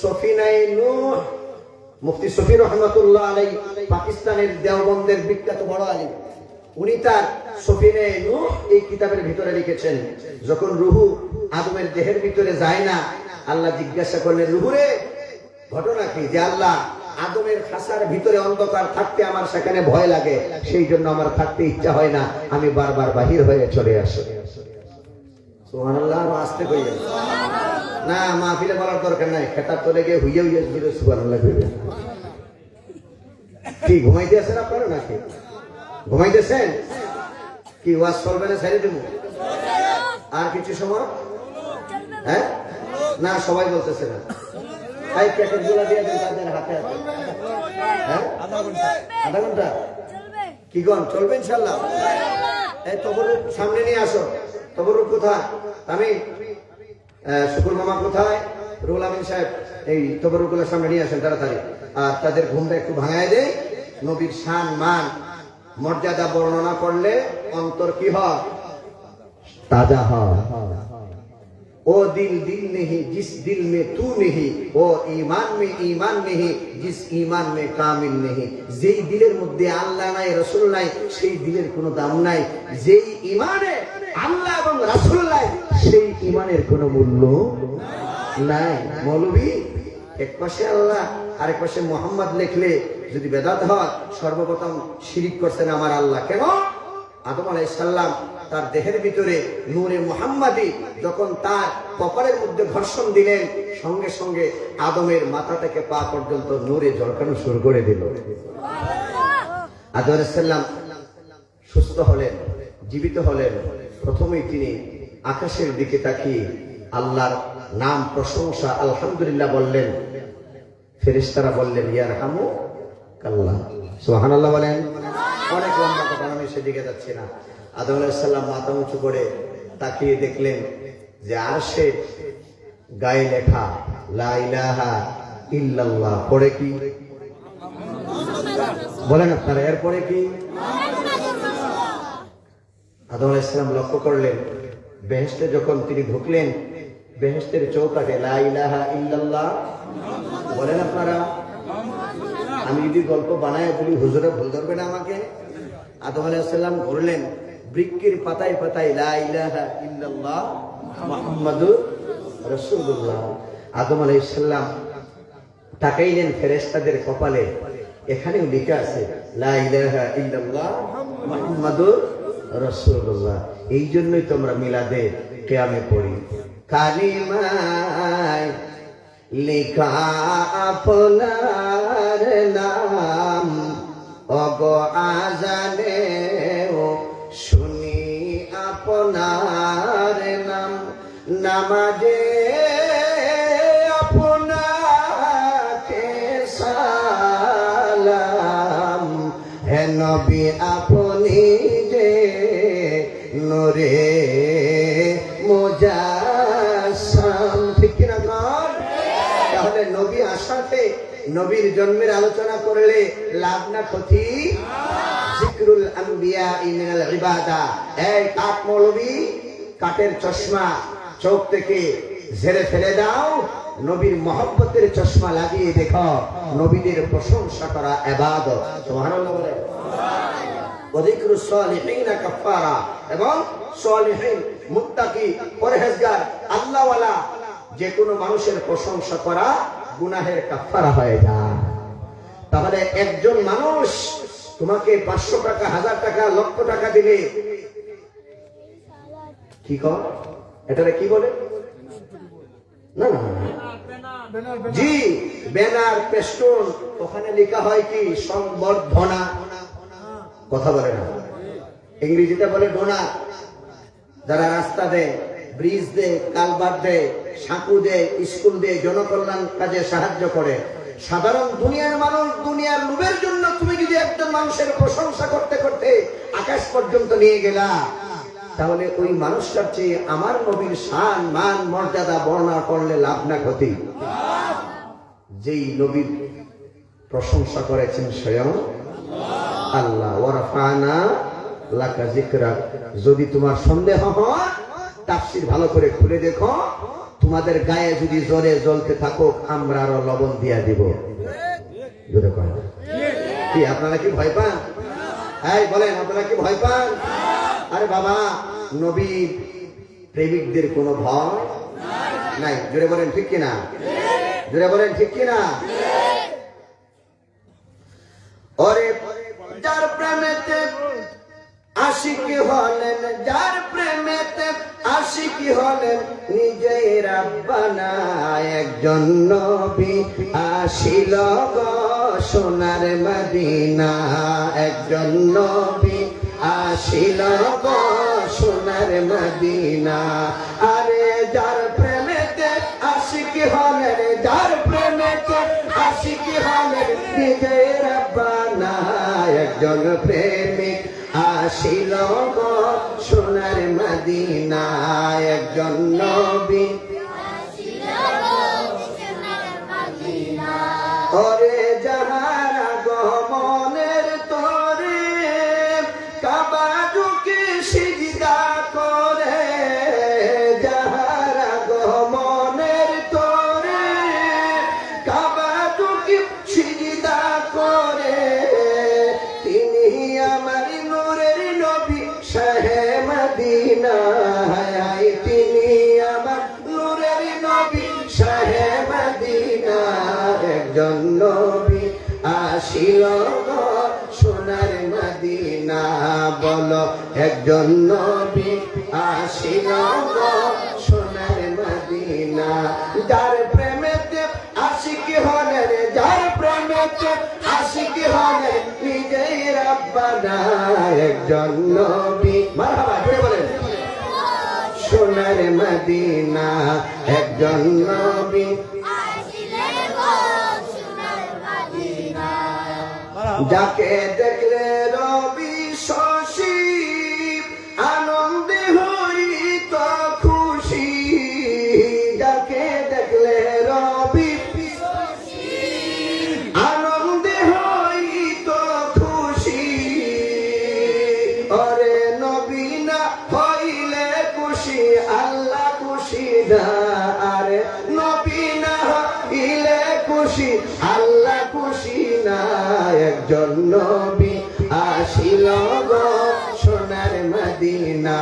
সফিনায়ে নূহ, মুফতি শফি রহমাতুল্লাহ আলাইহি, পাকিস্তানের দেওবন্দের বিখ্যাত বড় আলিম, উনি তার সফিনায়ে নূহ এই কিতাবের ভিতরে লিখেছেন, যখন রূহ আদমের দেহের ভিতরে যায় না, আল্লাহ জিজ্ঞাসা করলেন, রূহরে ঘটনা কি? যে আল্লাহ, আদমের খাসার ভিতরে অন্ধকার থাকতে আমার সেখানে ভয় লাগে, সেই জন্য আমার থাকতে ইচ্ছা হয় না, আমি বারবার বাহির হয়ে চলে আসি। সুবহানাল্লাহ। আসতে কইলেন না, মাহফিলে বলার দরকার নাই, খেতাব চলে গিয়ে হুইয়ে হুইয়ে দিলে সুবহানাল্লাহ কইবেন। কি ঘুমাইতে আছেন আপনারা নাকি? ঘুমাইতেছেন কি? ওয়াজ চলবে না ছেড়ে দেবো আর কিছু সময়? হ্যাঁ না, সবাই বলতেছে না। তাই প্যাকেট গুলা দিয়ে দেন তাদের হাতে হাতে। হ্যাঁ আধা ঘন্টা কি গন চলবে ইনশাল্লাহ। এই তবরুক সামনে নিয়ে আসো। তবরুক কোথায়? আমি শুকুর মামা কোথায়? রুহুল আমিন সাহেব এই তবরুক গুলো সামনে নিয়ে আসেন তাড়াতাড়ি। আর তাদের ঘুমটা একটু ভাঙায় দেয়। নবীর শান মান মর্যাদা বর্ণনা করলে অন্তর কি হয়? ताजा हो। ओ दिल दिल नहीं जिस दिल में तू नहीं, ओ ईमान में ईमान नहीं जिस ईमान में कामिल नहीं। যেই দিলের মধ্যে আল্লাহ নাই রাসূল নাই সেই দিলের কোনো দাম নাই। যেই ঈমানে আল্লাহ এবং রাসূল নাই সেই ঈমানের কোনো মূল্য নাই। মৌলভী এক পাশে আল্লাহ আর এক পাশে মুহাম্মদ লিখলে যদি বেদাত হয়, সর্বপ্রথম শিরিক করছেন আমার আল্লাহ। কেন? আদম আলাইহিস সালাম তার দেহের ভিতরে নূরে মুহাম্মাদি যখন তার কপালের মধ্যে ঘর্ষণ দিলেন, সঙ্গে সঙ্গে আদমের মাথা থেকে পা পর্যন্ত নূরে ঝলকানো শুরু করে দিল। আদম আলাইহিস সালাম সুস্থ হলেন, জীবিত হলেন। প্রথমেই তিনি আকাশের দিকে তাকিয়ে আল্লাহর নাম প্রশংসা আলহামদুলিল্লাহ বললেন। ফেরেশতারা বললেন ইয়ারহামু কাল্লাহ, সুবহানাল্লাহ বলেন। অনেক লম্বা কথা, আমি সেদিকে যাচ্ছি না। আদম আলাইহিস সালাম মাথা উঁচু করে তাকিয়ে দেখলেন যে আরশে গায়ে লেখা লা ইলাহা ইল্লাল্লাহ। পরে কি বলেন আপনারা? এরপরে কি? আদম আলাইহিস সালাম লক্ষ্য করলেন বেহেশতে যখন তিনি ঢুকলেন, বেহেশতের চৌকাঠে লা ইলাহা ইল্লাল্লাহ। বলেন আপনারা? আমি যদি গল্প বানায় বলি হুজুরে ভুল ধরবে না আমাকে? আদম আলাইহিস সালাম ঘুরলেন, বৃক্ষের পাতায় পাতায় লা ইলাহা ইল্লাল্লাহ মুহাম্মাদুর রাসূলুল্লাহ। আদম আলাইহিস সালাম তাকাইলেন ফেরেশতাদের কপালে, এখানেও লেখা আছে লা ইলাহা ইল্লাল্লাহ মুহাম্মাদুর রাসূলুল্লাহ। এই জন্যই তোমরা মিলাদে কিয়ামে পড়ি, কালিমায় লেখা আপনার নাম, ওগো আজানে ও শুনি আপনার নাম, নামাজে আপনাকে সালাম, হে নবী আপনি যে নূরে মুজাসসাম। ঠিক কিনা কর? তাহলে নবী আসাতে নবীর জন্মের আলোচনা করলে লাভ না ক্ষতি? যিকরুল আম্বিয়া মিনাল ইবাদা। এই কাঠ মৌলবী, কাঠের চশমা চোখ থেকে ঝেড়ে ফেলে দাও, নবীর মহব্বতের চশমা লাগিয়ে দেখো। নবীদের প্রশংসা করা ইবাদত। সুবহানাল্লাহ বলে। ওয়াযিকরুস সালিহিনা কাফারা। এবং সালিহিন, মুত্তাকি, পরহেজগার, আল্লাহওয়ালা যে কোনো মানুষের প্রশংসা করা গুনাহের কাফারা হয়ে যায়। তাহলে একজন মানুষ তোমাকে 500 টাকা, 1000 টাকা, লক্ষ টাকা দিলে কি কর? এটারে কি বলে? না না জি, ব্যানার, পেস্টুন, ওখানে লেখা হয় কি সংবর্ধনা। কথা বলে না, ইংরেজিতে বলে ডোনার। যারা রাস্তা দেয়, ব্রিজ দেয়, কালভার্ট দেয়, সাঁকু দেয়, স্কুল দেয়, জনকল্যাণ কাজে সাহায্য করে। সাধারণ দুনিয়ার মানুষ, দুনিয়ার লোভের জন্য তুমি যদি একজন মানুষের প্রশংসা করতে করতে আকাশ পর্যন্ত নিয়ে গেলা, তাহলে ওই মানুষটার চেয়ে আমার নবীর শান, মান, মর্যাদা বর্ণনা করলে লাভ না ক্ষতি? যেই নবীর প্রশংসা করেছেন স্বয়ং আল্লাহ। ওয়ারফানা লাকা যিকরাক। যদি তোমার সন্দেহ হয়, তাফসীর ভালো করে খুলে দেখো। তোমাদের গায়ে যদি জ্বরে জ্বলতে থাকো, আমরা আরো লবণ দিয়া দিব। কি আপনারা কি ভয় পান? এই বলেন, আপনারা কি ভয় পান? আরে বাবা, নবীর প্রেমিকদের কোনো ভয় নাই। জোরে বলেন ঠিক কিনা? জোরে বলেন ঠিক কিনা? ওরে যার প্রেমেতে আশিকি হলেন, যার প্রেমেতে আশিকি হলেন, নিজেই রাব্বানা। একজন নবী আসিল গো সোনার মদিনা, একজন নবী আসিল গো সোনার মদিনা। আরে যার প্রেমেতে আশিকি হলেন, যার প্রেমেতে আশিকি হলেন, নিজেই রাব্বানা। একজন প্রেমিক আসিল গো সোনার মদিনা, একজন নবী আসিল গো সোনার মদিনা। ওরে যাহারা গমনের তরে কাবা ঢুকে সিজদা করে, বলো একজন নবী আসিল গো সোনার মদিনা। যার প্রেমেতে আশিকি হলে রে, যার প্রেমেতে আশিকি হলে নিজেই রব্বানা। একজন নবী মারহাবা জোরে বলেন সোনার মদিনা। একজন নবী যাকে দেখলে রবি শশী আনন্দে হইত খুশি। যাকে দেখলে রবি আনন্দে হইত খুশি। অরে নবী না হইলে খুশি আল্লাহ খুশি না। আরে নবী না হইলে খুশি আল্লাহ খুশি না। একজন নবী আসিল গো সোনার মদিনা।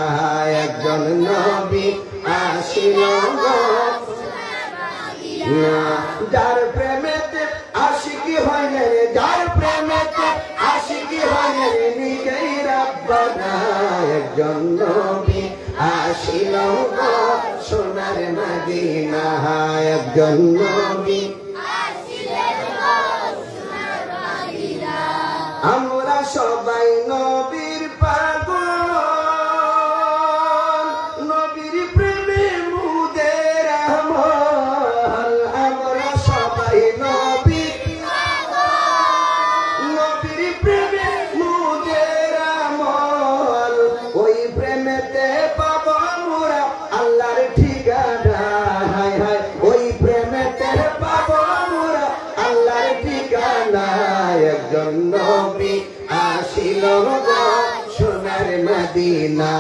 একজন নবী আসিল গো না। যার প্রেমেতে আশিকি হইলে রে, যার প্রেমেতে আশিকি হইলে রে নিজেই রব্বানা। একজন নবী আসিল গো সোনার মদিনা। একজন নবী আমরা সবাই নবীর পাগল, নবীর প্রেমে মুদের আমল। আমরা সবাই নবীর পাগল, নবীর প্রেমে মুদের আমল। ওই প্রেমেতে পাব মোরা আল্লাহর ঠিকানা। হায় হায় ওই প্রেমেতে পাব মোরা আল্লাহর ঠিকানা। একজন নবী আসিল গো সোনার মদিনা।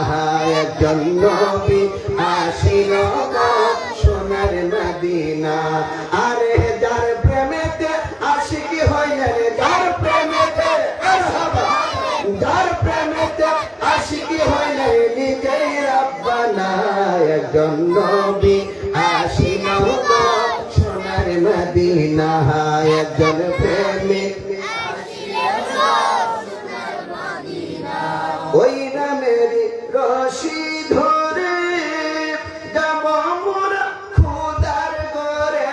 একজন নবী আসিল গো সোনার মদিনা। আরে যার প্রেমেতে আশিকি হইলে রে, যার প্রেমেতে যার প্রেমেতে আশিকি হইলে নিজেই রব্বানা। একজন নবী আসিল গো সোনার মদিনা। একজন প্রেমিক ওই নামের রশি ধরে যাব মোরা খুদার ঘরে।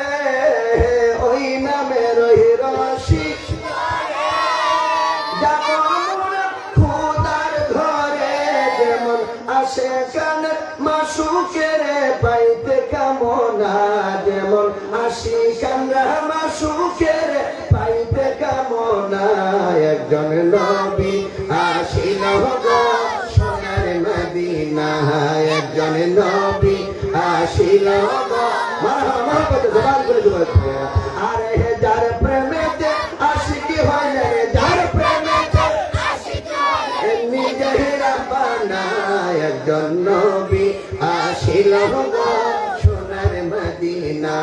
ওই নামের ওই রশি যাব মোরা খুদার ঘরে। যেমন আসে কানের মাসুকের পাইতে কামনা। যেমন আসি কানরা মাসুকের পাইতে কামনা। একজন নবী আসিল গো সোনার মদিনা। একজন নবী আসিল গো আরে যার প্রেমেতে আশিকি হইলে রে, যার প্রেমেতে নিজেই রব্বানা। একজন নবী আসিল গো সোনার মদিনা।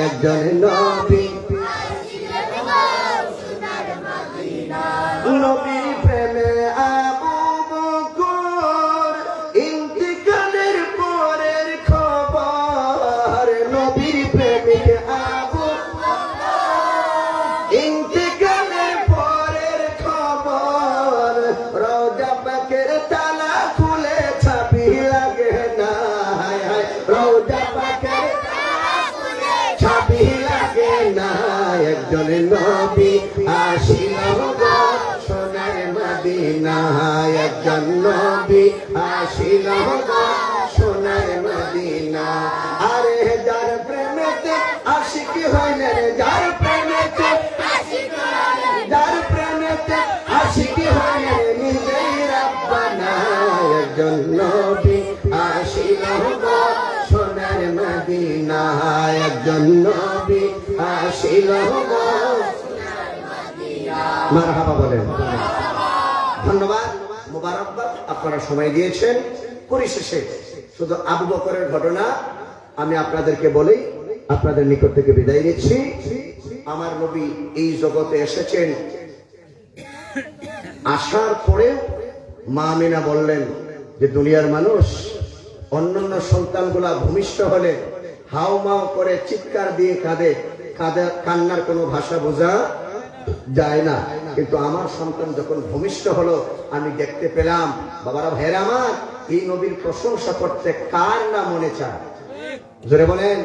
একজন নবী নবীর প্রেমে আবু বকর ইন্তিকালের পরের খবর। নবীর প্রেমিক আবু ইন্তিকালের পরের খবর। রওজা পাকের তালা খুলে ছাবি লাগে না। হায় হায় রওজা পাকের ছাবি লাগে না। একজন নবী আসিল গো সোনার মদিনা। একজন নবী আসিল গো সোনার মদিনা। আরে যার প্রেমেতে আশিকি হইলে রে, যার প্রেমেতে যার প্রেমেতে আশিকি হইলে রে নিজেই রব্বানা। একজন নবী আসিল গো সোনার মদিনা। একজন নবী আসিল গো মারহাবা বলেন। ধন্যবাদ, মোবারকবাদ, আপনারা সময় দিয়েছেন। পরিশেষে শুধু আবু বকরের ঘটনা আমি আপনাদেরকে বলি, আপনাদের নিকট থেকে বিদায় নিচ্ছি। আমার নবী এই জগতে এসেছেন, আসার পরে মা আমিনা বললেন যে দুনিয়ার মানুষ অন্যান্য সন্তানগুলা ভূমিষ্ঠ হলে হাও মাও করে চিৎকার দিয়ে কাঁদে, কান্নার কোনো ভাষা বোঝা যায় না। কিন্তু আমার সন্তান যখন ভূমিষ্ঠ হলো আমি দেখতে পেলাম, বাবারা ভাইয়েরা আমার, এই নবীর প্রশংসা করতে কার না মনে চায়? জোরে বলেন।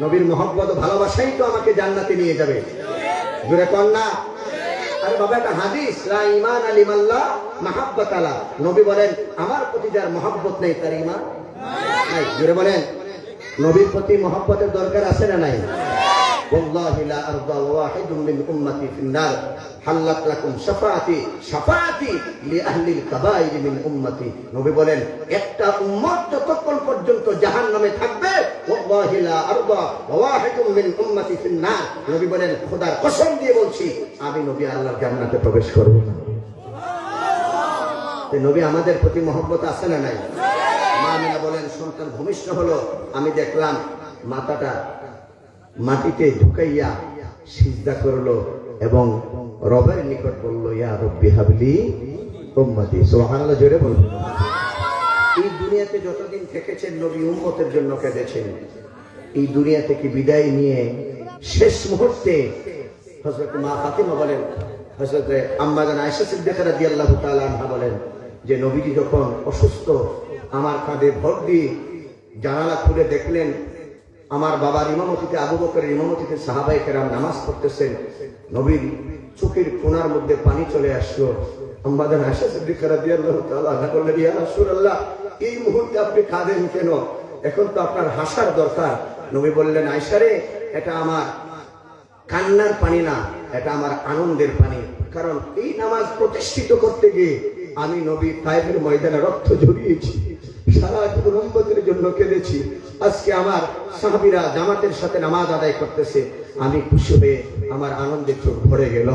নবীর মহব্বত ভালোবাসাই তো আমাকে জান্নাতে নিয়ে যাবে। জোরে কর না। আরে বাবা, একটা হাদিস, লা ঈমান লিমাল্লাহ মাহাব্বাত আলা। নবী বলেন, আমার প্রতি যার মহব্বত নেই তার ঈমান নাই। জোরে বলেন। নবীর প্রতি মহব্বতের দরকার আছে না নাই? ওয়াল্লাহি লা আরদা ওয়াহিদুম মিন উম্মতি ফিন-নার হাল্লাত লাকুম শাফাআতি শাফাআতি লিআহলিল কাবাইর মিন উম্মতি। নবী বলেন, একটা উম্মত যতক্ষণ পর্যন্ত জাহান্নামে থাকবে, ওয়াল্লাহি লা আরদা ওয়াহিদুম মিন উম্মতি ফিন-নার, নবী বলেন, খোদার কসম দিয়ে বলছি, আমি নবী আল্লাহর জান্নাতে প্রবেশ করব না। নবী আমাদের প্রতি মহব্বত আছে না নাই? মা আমিনা বলেন, সন্তান ভূমিষ্ঠ হলো, আমি দেখলাম মাথাটা মাটিতে ঢুকাইয়া সিজদা করলো এবং রবের নিকট বলল, ইয়া রব্বি হাবলি উম্মতি। সুবহানাল্লাহ, জোরে বলুন। এই দুনিয়াতে যতদিন থেকেছেন নবী উম্মতের জন্য কেঁদেছেন। এই দুনিয়া থেকে বিদায় নিয়ে শেষ মুহূর্তে হযরত মা ফাতিমা বলেন, হযরত আম্মা জান আয়েশা সিদ্দিকা রাদিয়াল্লাহু তাআলা আনহা বলেন যে নবীজি যখন অসুস্থ, আমার কাঁধে ভর দিয়ে জানালা খুলে দেখলেন আমার বাবার ইমামতিতে, আবু বকরের ইমামতিতে সাহাবায়ে কেরাম নামাজ পড়তেছেন। নবীর চোখের কোণার মধ্যে পানি চলে আসলো। আম্মা জান আয়েশা সিদ্দিকা রাদিয়াল্লাহু তাআলা আনহা বললেন, ইয়া রাসূলুল্লাহ, এই মুহূর্তে আপনি কাঁদেন কেন? এখন তো আপনার হাসার দরকার। নবী বললেন, আয়েশা রে, এটা আমার কান্নার পানি না, এটা আমার আনন্দের পানি। কারণ এই নামাজ প্রতিষ্ঠিত করতে গিয়ে আমি নবী তায়েফের ময়দানে রক্ত ঝরিয়েছি, সারা জীবন উম্মতের জন্য কেঁদেছি। আজকে আমার সাহাবীরা জামাতের সাথে নামাজ আদায় করতেছে, আমি খুশি হয়ে আমার আনন্দে চোখ ভরে গেল।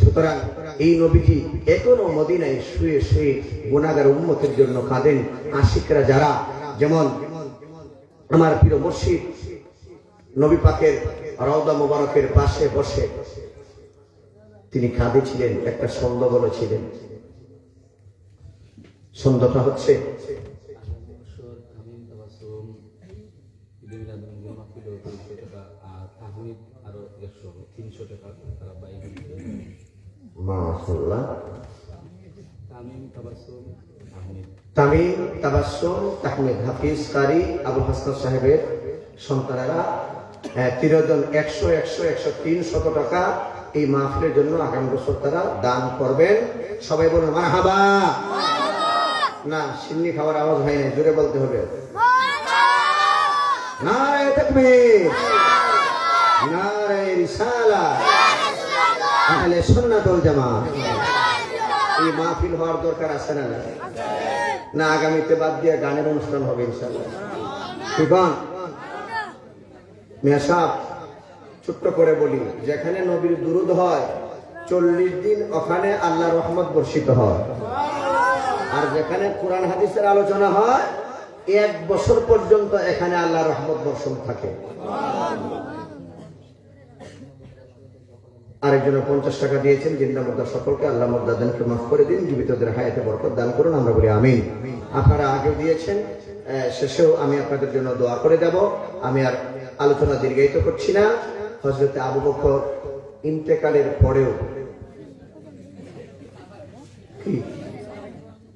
সুতরাং এই নবীজি এখনো মদিনায় শুয়ে শুয়ে গুনাহগার উম্মতের জন্য কাঁদেন। আশিকরা যারা, যেমন আমার প্রিয় মুর্শিদ নবী পাকের রওজা মুবারকের পাশে বসে তিনি কাঁদেছিলেন, একটা ছন্দ বলেছিলেন। ছন্দটা হচ্ছে, তামিম তাবাসসুম তাহমিদ হাফিজ কারি আবুল হাসান সাহেবের সন্তানেরা 13 জন 100 100 103 টাকা এই মাহফিলের জন্য আগামী বছর তারা দান করবেন। সবাই বলুন মারহাবা। না, সিন্নি খাবার আওয়াজ হয় না, জোরে বলতে হবে। নারে তাকবীর, নারে রিসালাত, আহলে সুন্নাত ওয়াল জামাত। এই মাহফিল হওয়ার দরকার আছে না? না, আগামীতে বাদ দিয়ে গানের অনুষ্ঠান হবে ইনশাআল্লাহ। ঠিক আছে মিয়া সাহেব, ছোট্ট করে বলি, যেখানে নবীর দুরূদ হয় 40 দিন ওখানে আল্লাহর রহমত বর্ষিত হয়। আর যেখানে কোরআন হাদিসের আলোচনা হয় 1 বছর পর্যন্ত এখানে আল্লাহর রহমত বর্ষণ থাকে। আরেকজনে 50 টাকা দিয়েছেন। জিন্দা মুর্দা সকলকে আল্লাহ মুর্দাদেরকে মাফ করে দিন, জীবিতদের হায়াতে বরকত দান করুন, আমরা বলি আমিন। আপনারা আগেও দিয়েছেন, শেষেও আমি আপনাদের জন্য দোয়া করে যাব। আমি আর আলোচনা দীর্ঘায়িত করছি না। হযরত আবু বকর ইন্তেকালের পরেও, কি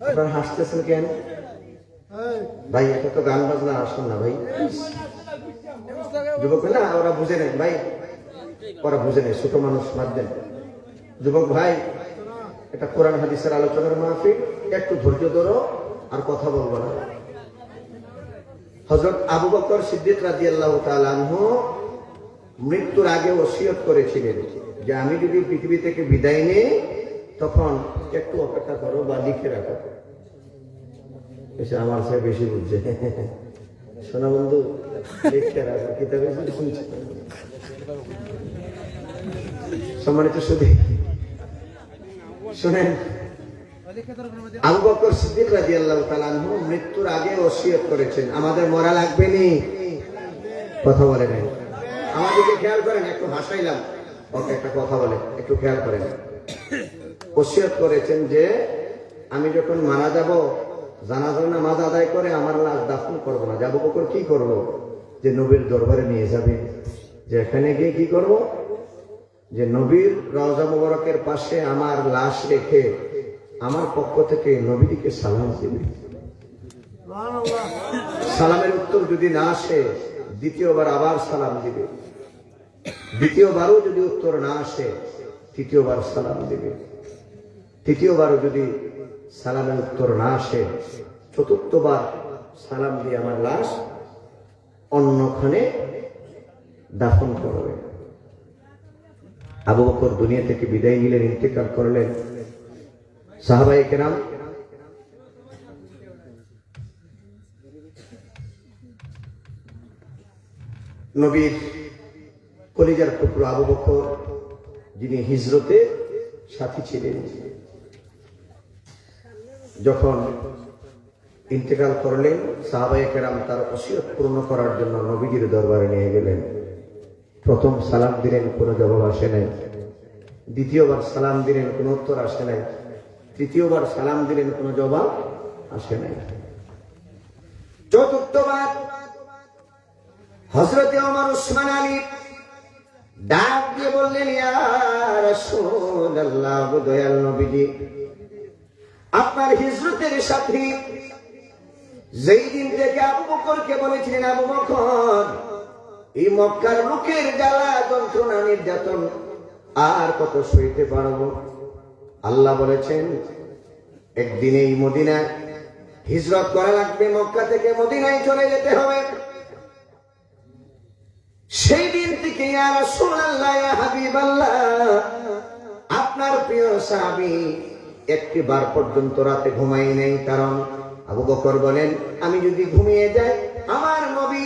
আপনারা হাসতেছেন কেন ভাই? এটা তো গান বাজনা আসুন না ভাই, যুবক না, ওরা বুঝে নেন ভাই, ওরা বুঝে নেই, ছোট মানুষ বাদ দেন। যুবক ভাই, এটা কোরআন হাদিসের আলোচনার মাহফিল, একটু ধৈর্য ধরো, আর কথা বলবো না। হযরত আবু বকর সিদ্দিক রাদিয়াল্লাহু তাআলা আনহু মৃত্যুর আগে ওসিয়ত করেছিলেন যে আমি যদি পৃথিবী থেকে বিদায় নিই তখন একটু অপেক্ষা করো বা লিখে রাখো। এসে আমার চেয়ে বেশি বুঝছে, শোনা বন্ধু, লিখে রাখো কিতাবে শুনছে। সম্মানিত সুধী, শুনেন, আবু বকর সিদ্দিক রাদিয়াল্লাহু তাআলা আনহু মৃত্যুর আগে ওসিয়ত করেছেন, আমাদের মরা লাগবে নি। কথা বলে নাই, আমাদেরকে খেয়াল করেন, একটু হাসাইলাম, ওকে একটা কথা বলে, একটু খেয়াল করেন। ওসিয়ত করেছেন যে আমি যখন মারা যাব, জানাজার নামাজ আদায় করে আমার লাশ দাফন করবো না। আবু বকর কি করবো? যে নবীর দরবারে নিয়ে যাবে, যে এখানে গিয়ে কি করবো? যে নবীর রওজা মুবারকের পাশে আমার লাশ রেখে আমার পক্ষ থেকে নবীকে সালাম দিবে। সালামের উত্তর যদি না আসে দ্বিতীয়বার আবার সালাম দিবে, দ্বিতীয়বারও যদি উত্তর না আসে তৃতীয়বার সালাম দিবে, তৃতীয়বারও যদি সালামের উত্তর না আসে চতুর্থবার সালাম দিয়ে আমার লাশ অন্যখানে দাফন করবে। আবু বকর দুনিয়া থেকে বিদায় নিলেন, ইন্তেকাল করলেন। সাহাবায়ে কেরাম নবীর কলিজার টুকরো আবু বকর, যিনি হিজরতে সাথী ছিলেন, যখন ইন্তেকাল করলেন সাহাবায়ে কেরাম তার ওসিয়ত পূর্ণ করার জন্য নবীজির দরবারে নিয়ে গেলেন। প্রথম সালাম দিলেন, কোনো জবাব আসে নাই। দ্বিতীয়বার সালাম দিলেন, কোনো উত্তর আসে নাই। তৃতীয়বার সালাম দিলেন, কোনো জবাব আসে নাই। চতুর্থবার হযরতে ওমর উসমান আলী ডাক দিয়ে বললেন, ইয়া রাসূলুল্লাহ, দয়াল নবীজি, আপনার হিজরতের সাথী যেই দিন থেকে আবু বকরকে বলেছিলেন, আবু বকর, এই মক্কার লোকের জ্বালা যন্ত্রণা নির্যাতন আর কত সইতে পারবো? আল্লাহ বলেছেন একদিন এই মদিনায় হিজরত করা লাগবে, মক্কা থেকে মদিনায় চলে যেতে হবে। সেই দিন থেকে ইয়া রাসূলুল্লাহ, ইয়া হাবিবাল্লাহ, আপনার প্রিয় সাহাবী একটি বার পর্যন্ত রাতে ঘুমাই নাই। কারণ আবু বকর বলেন, আমি যদি ঘুমিয়ে যাই আমার নবী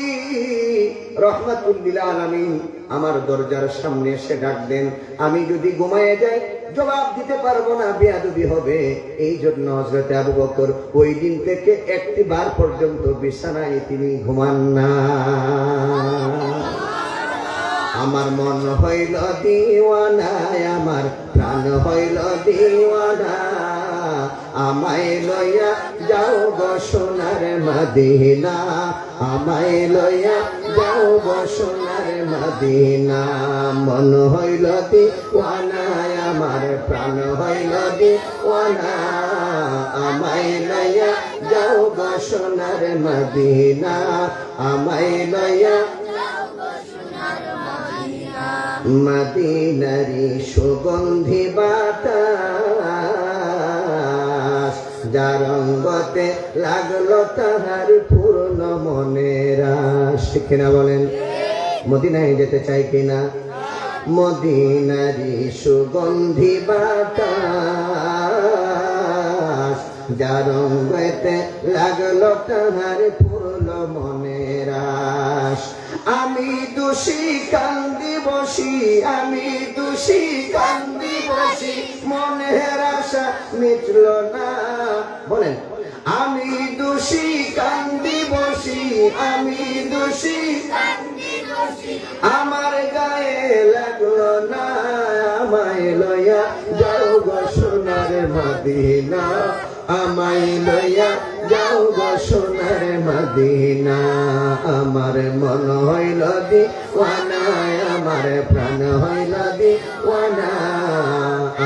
রহমাতুল লিল আলামিন আমার দরজার সামনে এসে ডাক দেন, আমি যদি ঘুমিয়ে যাই জবাব দিতে পারবো না, বেয়াদবি হবে। এই জন্য হযরতে আবু বকর ওই দিন থেকে একটি বার পর্যন্ত বিছানায় তিনি ঘুমান না। আমার মন হইল দিওয়ানা, আমার প্রাণ হইল দিওয়ানা, আমায় লইয়া যাও গো সোনার মদিনা, আমায় লইয়া যাও গো সোনার মদিনা। মন হইল দিওয়ানা, আমার প্রাণ হইল দিওয়ানা, আমায় লইয়া যাও গো সোনার মদিনা, আমায় লইয়া মদিনারি সুগন্ধি বাতাস, যার অঙ্গতে লাগলো তাহার পূর্ণ মনের আশ। কিনা বলেন? মদিনায় যেতে চাই কিনা? মদিনারি সুগন্ধি বাতাস, যার অঙ্গতে লাগলো তাহার পূর্ণ মনের আশ। আমি দোষী কান্দি বসি, আমি দোষী কান্দি বসি, মনের আশা মিটল না। বলেন, আমি দোষী কান্দি বসি, আমি দোষী কান্দি বসি, আমার গায়ে লাগলো না, আমায় লইয়া যাও গো সোনার মদিনা, আমায় লইয়া যাও গো সোনার মদিনা। আমার মন হইল দিওয়ানা, আমার প্রাণ হইল দিওয়ানা,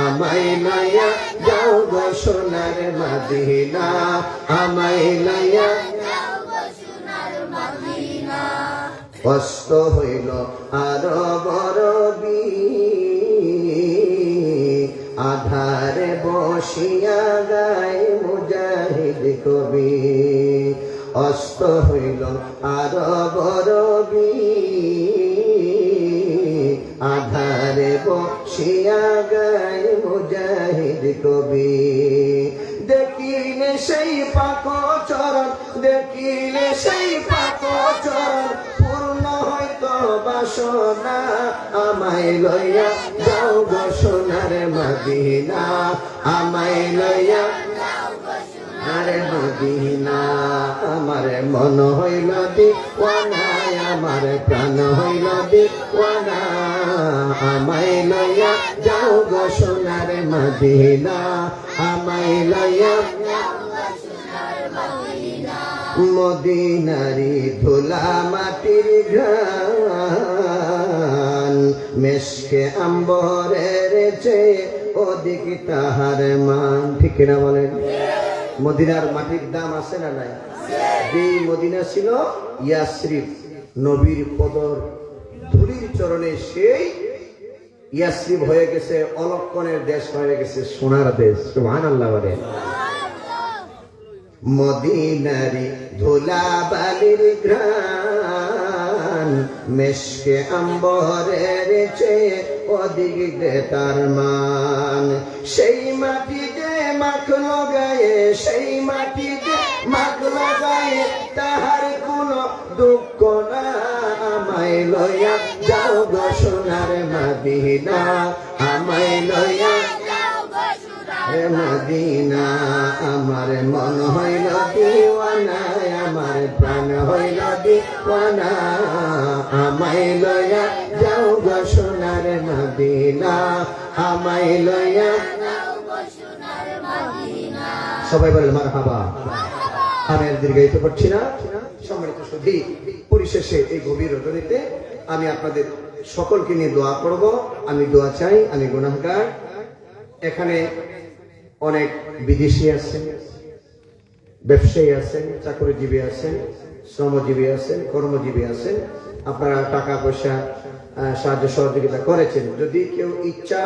আমায় লইয়া যাও গো সোনার মদিনা, আমায় লইয়া যাও গো সোনার মদিনা। কষ্ট হইল আরো বড় আধারে বসিয়া গায় মুজাহিদ কবি, অস্ত হইল আরো বড় আধারে বসিয়া গায় মুজাহিদ কবি। দেখিলে সেই পাক চরণ, দেখিলে সেই পাক চরণ, পূর্ণ হয়তো বাসনা, আমায় লইয়া যাও গো সোনার মদিনা, আমায় লইয়া যাও গো সোনার মদিনা। আমার মন হইল দিওয়ানা, আমার প্রাণ হইল দিওয়ানা, আমায় লইয়া যাও গো সোনার মদিনা, আমায় লইয়া যাও গো সোনার মদিনা। মদিনারি ধুলা মাটির ঘ্রাণ, মেশকে আম্বরের চেয়ে অধিক তাহার মান। ঠিক কিনা বলেন? মদিনার মাটির দাম আছে না নাই? যেই মদিনা ছিল ইয়াসরিফ, নবীর পদর ধুলির চরণে সেই ইয়াসরিফ হয়ে গেছে অলক্ষণের দেশ, হয়ে গেছে সোনার দেশ। সুবহানাল্লাহ বলেন। মদিনারি ধুলা বালির ঘ্রাণ মেশকে আম্বরের চেয়ে অধিক তার মান। সেই মাটিতে মাখ লগায়ে, সেই মাটিতে মাখ লগায়ে তাহার কোনো দুঃখ না। আমায় লইয়া যাও গো সোনার মদিনা, আমায় লইয়া মদিনা। আমার মন হইল দিওয়ানা, আমার প্রাণ হইল দিওয়ানা। আমায় লইয়া যাও গো সোনার মদিনা, আমায় লইয়া। সবাই বলেন মারহাবা। আমি আর দীর্ঘায়িত করছি না। সম্মানিত সুধী, পরিশেষে এই গভীর রজনীতে আমি আপনাদের সকলকে নিয়ে দোয়া করব। আমি দোয়া চাই। আমি গুনাহগার। এখানে অনেক বিদেশি আছেন, ব্যবসায়ী আছেন, চাকরিজীবী আছেন, শ্রমজীবী আছেন, কর্মজীবী আছেন। আপনারা টাকা পয়সা সাহায্য সহযোগিতা করেছেন। যদি কেউ ইচ্ছা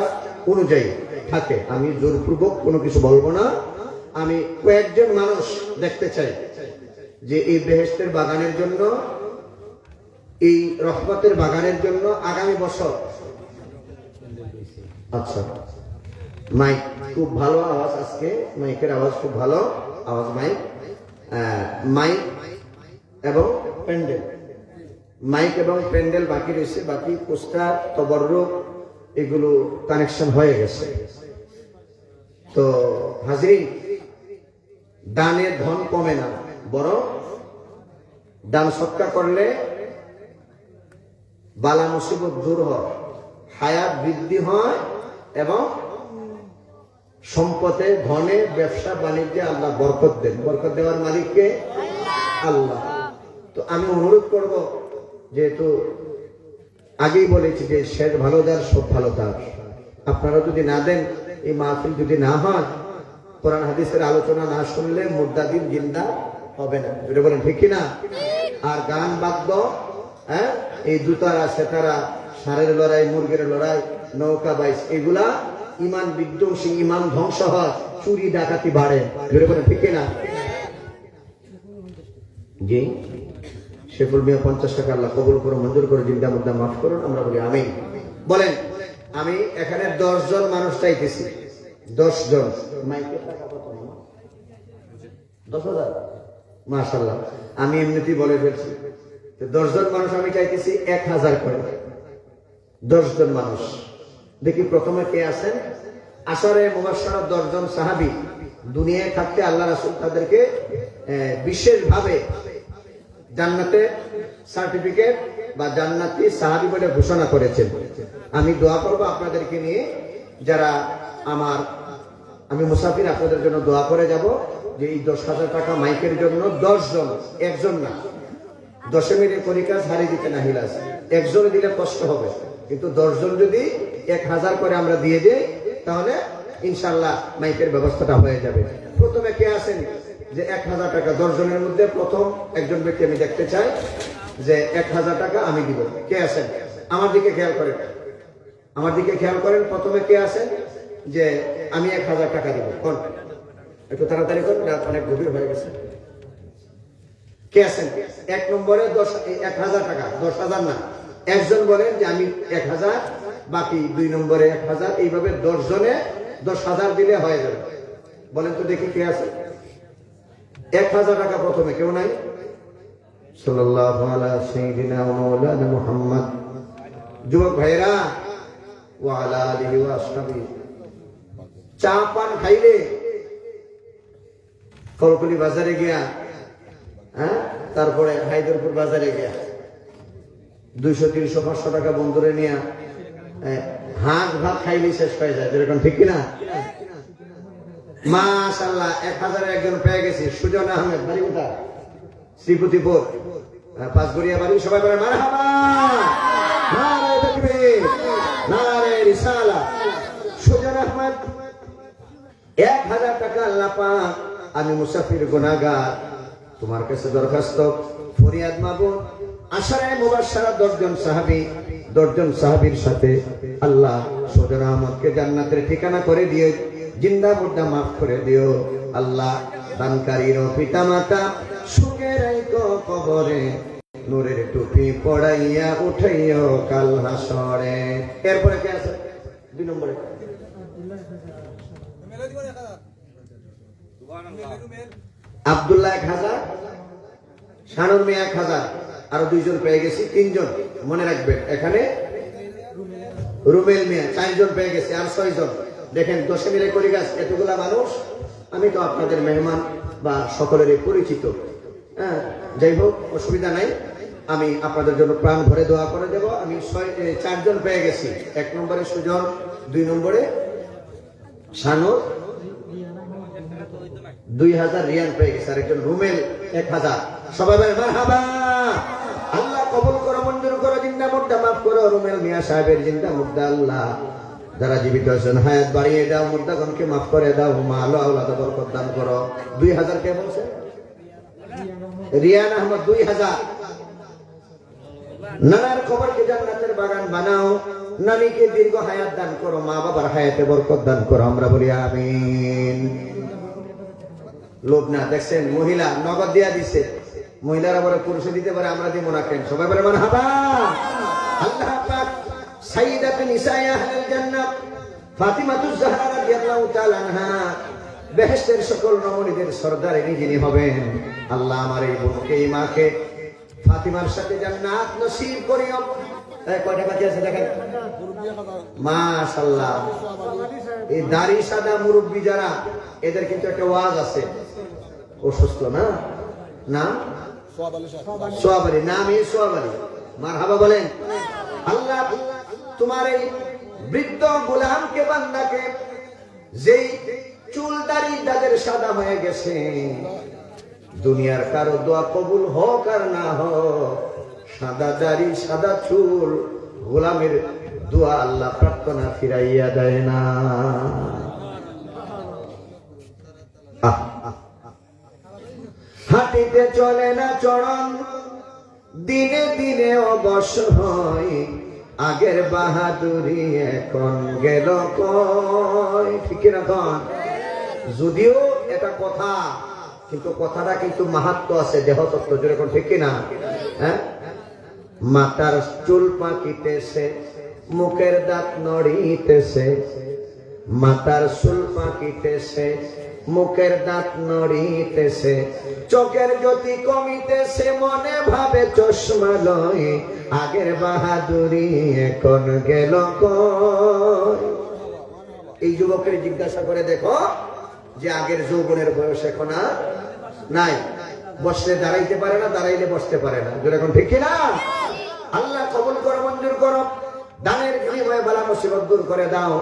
অনুযায়ী থাকে, আমি জোরপূর্বক কোনো কিছু বলবো না। আমি কয়েকজন মানুষ দেখতে চাই যে এই বেহেশতের বাগানের জন্য, এই রহমতের বাগানের জন্য আগামী বছর। আচ্ছা, মাইক খুব ভালো আওয়াজ, আজকে মাইকের আওয়াজ খুব ভালো আওয়াজ। মাইক এবং প্যান্ডেল, মাইক এবং প্যান্ডেল বাকি রয়েছে। বাকি পোস্টার, তবররুক এগুলো কানেকশন হয়ে গেছে। তো হাজরিন, দানে ধন কমে না, বরং দান সৎকা করলে বালা মুসিবত দূর হয়, হায়াত বৃদ্ধি হয় এবং সম্পদে, ধনে, ব্যবসা বাণিজ্যে আল্লাহ বরকত দেন। বরকত দেওয়ার মালিককে আল্লাহ। তো আমি অনুরোধ করব, যেহেতু আগেই বলেছি যে শেষ ভালো তার সব ভালো তার, আপনারা যদি না দেন, এই মাহফিল যদি না হয়, কোরআন হাদিসের আলোচনা না শুনলে মুর্দাদিন জিন্দা হবে না। যেটা বলেন ঠিক কিনা? আর গান বাদ্য, হ্যাঁ, এই দুতারা সেতারা, ষাঁড়ের লড়াই, মুরগের লড়াই, নৌকা বাইশ, এগুলা ইমান বিধ্বংসী, ইমান ধ্বংস হয়, চুরি ডাকাতি বাড়ে। যেটা বলেন ঠিক কিনা? জি, শেফুল মিয়া 50 টাকা আল্লাহ কবুল করে, মঞ্জুর করে, জিন্দা মুদ্দা মাফ করুন। আমরা বলি আমিন। বলেন, আমি এখানে 10 জন মানুষ চাইতেছি। 10 জন। মাইকের টাকা কত? 10,000। মাশাআল্লাহ, আমি এমনিতেই বলে ফেলছি। 10 জন মানুষ আমি চাইতেছি 1000 করে। 10 জন মানুষ। দেখি প্রথমে কে আছেন? আশারে মুবাশশারা 10 জন সাহাবী। দুনিয়ায় থাকতে আল্লাহ রাসূল তাদেরকে বিশেষভাবে জান্নাতে সার্টিফিকেট বা জান্নাতি সাহাবী বলে ঘোষণা করেছেন। আমি দোয়া করব আপনাদেরকে নিয়ে, যারা আমি মুসাফির, আপনাদের জন্য দোয়া করে যাব যে এই 10,000 টাকা মাইকের জন্য 10 জন, একজন না। 10 মিনিট পরীক্ষা হারিয়ে দিতে না হিলাস, একজনে দিলে কষ্ট হবে, কিন্তু 10 জন যদি 1000 করে আমরা দিয়ে দিই, তাহলে ইনশাআল্লাহ মাইকের ব্যবস্থাটা হয়ে যাবে। প্রথমে কে আছেন যে 1000 টাকা? 10 জনের মধ্যে প্রথম একজন ব্যক্তি আমি দেখতে চাই যে 1000 টাকা আমি দিব। কে আছেন? আমার দিকে খেয়াল করেন, আমার দিকে খেয়াল করেন। প্রথমে কে আছেন যে আমি 1000 টাকা দিব? কোন? একটু তাড়াতাড়ি করেন, রাত অনেক গভীর হয়ে গেছে। কে আছেন? 1 নম্বরে 1000 টাকা, 10,000 না। একজন বলেন যে আমি 1000, বাকি 2 নম্বরে 1000, এইভাবে 10 জনে 10,000 দিলে হয়ে যাবে। বলেন তো দেখি কে আছে? 1000 টাকা প্রথমে কেউ নাই? সাল্লাল্লাহু আলা সাইয়্যিদিনা ওয়া মাওলানা মুহাম্মদ। যুবক ভাইরা, ওয়া আলা আলিহি ওয়া আসহাবিহি। চা পান খাইলে কলকলি বাজারে গিয়া, হ্যাঁ, তারপরে হায়দরপুর বাজারে গিয়া 200, 300, 500 টাকা বন্ধুরে নিয়ে হাঁস ভাত খাইলেই শেষ হয়ে যায়। যেরকম ঠিক কিনা? মাশাআল্লাহ, 1000 একজন পেয়ে গেছি। সুজন আহমেদ, বাড়ি কোথায়? শ্রীপতিপুর, 5 গড়িয়া বাড়ি। সবাই বলে মারহাবা, নারে তাকবীর, নারে রিসালাত। সুজন আহমদ 1000 টাকা। আল্লাহ পাক, আমি মুসাফির গুনাহগার, তোমার কাছে দরখাস্ত ফরিয়াদ মাবুদ। আশারায়ে মুবাশশারা 10 জন সাহাবীর সাথে আল্লাহ সুজন আহমদকে জান্নাতের ঠিকানা করে দিয়ে জিন্দা মুর্দা মাফ করে দিও। আল্লাহ দানকারীর পিতা মাতা সুখে রাইখো কবরে, নূরের টুপি পড়াইয়া উঠাইও কাল হাসরে। এরপরে কে আছে? 2 নম্বরে আব্দুল্লাহ 1000, শানুর মিয়া 1000, আরো 2 জন পেয়ে গেছি, 3 জন মনে রাখবেন। এখানে রুমেল মিয়া 4 জন পেয়ে গেছি, আর 6 জন। দেখেন 10 মিলে করি গাছ, এতগুলা মানুষ। আমি তো আপনাদের মেহমান বা সকলেরই পরিচিত। হ্যাঁ, যাই হোক, অসুবিধা নাই। আমি আপনাদের জন্য প্রাণ ভরে দোয়া করে দেব। আমি 4 জন পেয়ে গেছি। 1 নম্বরে সুজন, 2 নম্বরে শানুর 2000 রিয়ান পেয়ে গেছে, আর একজন রুমেল 1000। সবাই বলে মারহাবা। আল্লাহ কবুল করো, মঞ্জুর করো, জিন্দা মুর্দা মাফ করো। রুমেল মিয়া সাহেবের জিন্দা মুর্দা আল্লাহ যারা জীবিত আছেন হায়াত বাড়িয়ে দাও, মুর্দাগণকে মাফ করে দাও। মাল আওলাদ বরকত দান করো। 2000 কে বলছে? রিয়ান আহমদ 2000। নানার কবরকে জান্নাতের বাগান বানাও, নানিকে দীর্ঘ হায়াত দান করো, মা বাবার হায়াতে বরকত দান করো। আমরা বলি আমিন। লোভ না, দেখছেন মহিলা নগদ দিয়া দিছে, মহিলারা বলে পুরুষে দিতে পারে, আমরা দিব না কেন? সবাই বলে মারহাবা। আল্লাহ পাক সাইয়্যিদাতুন নিসায়ে আহলিল জান্নাহ ফাতিমাতুজ জাহরা রাদিয়াল্লাহু তাআলা আনহা বেহেশতের সকল রমণীদের সরদারিনী যিনি হবেন, আল্লাহ আমার এই বোনকে, এই মাকে ফাতিমার সাথে জান্নাত নসিব করিও। কয়টা বাকি আছে দেখেন, মাশাআল্লাহ। এই দাড়ি সাদা মুরব্বি যারা, এদের কিন্তু একটা ওয়াজ আছে। অসুস্থ না? নাম সোয়াব আলী, নাম এই সোয়াব আলী। মারহাবা বলেন। আল্লাহ তোমার এই বৃদ্ধ গোলামকে, বান্দাকে, যেই চুল দাড়ি যাদের সাদা হয়ে গেছে, দুনিয়ার কারো দোয়া কবুল হোক আর না হোক, সাদা দাড়ি সাদা চুল গোলামের দোয়া আল্লাহ প্রার্থনা ফিরাইয়া দেয় না। হাঁটিতে চলে না চরণ, দিনে দিনে অবশ হয়, আগের বাহাদুরি এখন গেল কই। ঠিক না? যদিও এটা কথা, কিন্তু কথাটা কিন্তু মাহাত্ম্য আছে, দেহতত্ত্ব যেরকম। ঠিক না? হ্যাঁ, মাথার চুল পাকিতেছে, মুখের দাঁত নড়িতেছে, মাথার চুল পাকিতেছে, মুখের দাঁত নড়িতেছে, চোখের জ্যোতি কমিতেছে, মনে ভাবে চশমা লয়, আগের বাহাদুরি এখন গেল কই। এই যুবকের জিজ্ঞাসা করে দেখো যে আগের যৌবনের বয়স এখন আর নাই। বসলে দাঁড়াইতে পারে না, দাঁড়াইলে বসতে পারে না। যেরকম ঠিক না? আল্লাহ কবুল করো, মঞ্জুর করো। দানের বিনিময়ে বালা মুসিবত দূর করে দাও।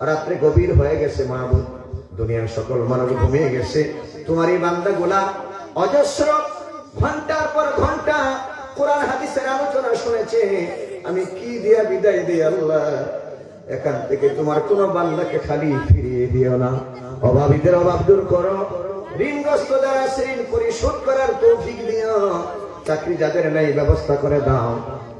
রাত্রে গভীর হয়ে গেছে মাহবুব, দুনিয়ার সকল মানব ঘুমিয়ে গেছে। তোমার এই বান্দা গোলাম অজস্র ঘন্টার পর ঘন্টা কোরআন হাদিসের আলোচনা শুনেছে। আমি কি দিয়া বিদায় দিই আল্লাহ? এখান থেকে তোমার কোন বান্দাকে খালি ফিরিয়ে দিও না। অভাবীদের অভাব দূর করো, ঋণগ্রস্ত যারা ঋণ পরিশোধ করার তৌফিক দিও। চাকরি যাদের নেই ব্যবস্থা করে দাও।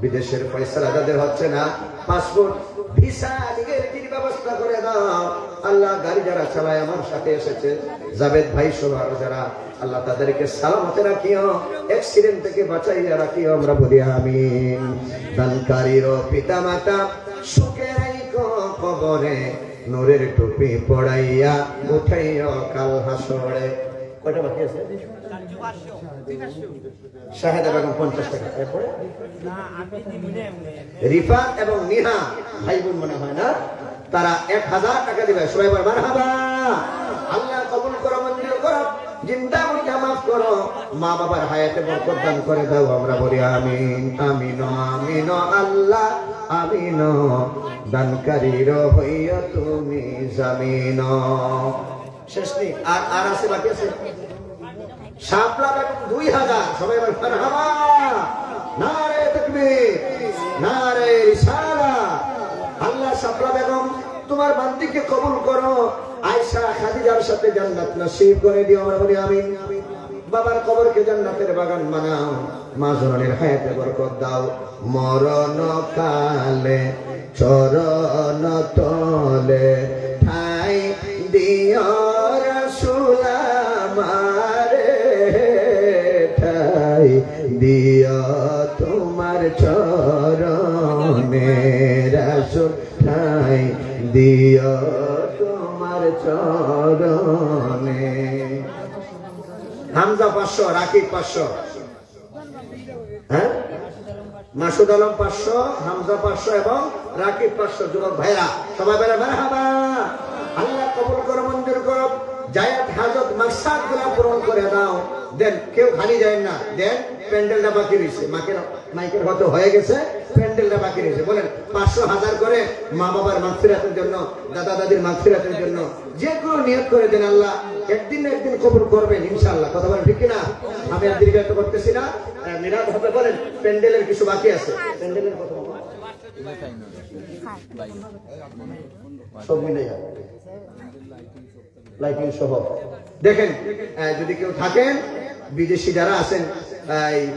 বিদেশের পয়সা যাদের হচ্ছে না, পাসপোর্ট ভিসা লিগেলিটির ব্যবস্থা করে দাও। আল্লাহ গাড়ি যারা চালায় আমার সাথে এসেছে, জাবেদ ভাই সহ আরো যারা, আল্লাহ তাদেরকে সালামতে রাখিও, অ্যাক্সিডেন্ট থেকে বাঁচাইয়া রাখিও। আমরা বলি আমিন। দানকারীর পিতা মাতা সুখে রাইখো কবরে, নূরের টুপি পড়াইয়া উঠাইও কাল হাসরে। কয়টা বাকি আছে? শাহেদা বেগম 50 টাকা। এরপরে রিফাত এবং নিহা ভাই বোন মনে হয় না, তারা 1000 টাকা দিবে। সবাই বল মারহাবা। আল্লাহ কবুল করো, মঞ্জুর করো, জিন্দা মুর্দা মাফ করো, মা বাবার হায়াতে বরকত দান করে দাও। আমরা বলি আমিন। আমিন আমিন আল্লাহ আমিন। দানকারীর হইয়া তুমি জামিন। শেষ নেই, আর আছে বাকি আছে। শাপলা বেগম 2000। সবাই বল মারহাবা। নারে তাকবীর, নারে রিসালাত। শাপলা বেগম তোমার বান্দিকে কবুল করো, আয়েশা খাদিজার সাথে জান্নাত নসিব করে দিও, আমরা বলি আমিন। বাবার কবরকে জান্নাতের বাগান বানাও, মা জননীর হায়াতে বরকত দাও, মরণ কালে চরণ তলে ঠাই দিও রাসূল আমারে, ঠাই দিও তোমার চরণে রাসূল, ঠাই দিও তোমার চরণে। হামজা 500, রাকিব 500, হ্যাঁ, মাসুদ আলম 500, হামজা 500 এবং রাকিব 500। যুবক ভাইরা সবাই বলে মারহাবা। আল্লাহ কবুল করো, মঞ্জুর করো, জায়াত হাজত মাকসাদ গুলা পূরণ করে দাও। দেন, কেউ খালি যায় না, দেন প্যান্ডেলটা বাকি রয়েছে, মাইকের হয়তো হয়ে গেছে, প্যান্ডেলটা বাকি রয়েছে। বলেন 500 1000 করে মা বাবার মাগফিরাতের জন্য, দাদা দাদির মাগফিরাতের জন্য যে কোনো নিয়ত করে দেন, আল্লাহ একদিন না একদিন কবুল করবেন ইনশাআল্লাহ। কথা বলেন ঠিক কিনা? আমি আর দীর্ঘায়িত করতেছি না, মিলাদ হবে। বলেন প্যান্ডেলের কিছু বাকি আছে, প্যান্ডেলের কথা সব মিলে যাবে, লাইটিং সহ। দেখেন, যদি কেউ থাকেন, বিদেশি যারা আছেন,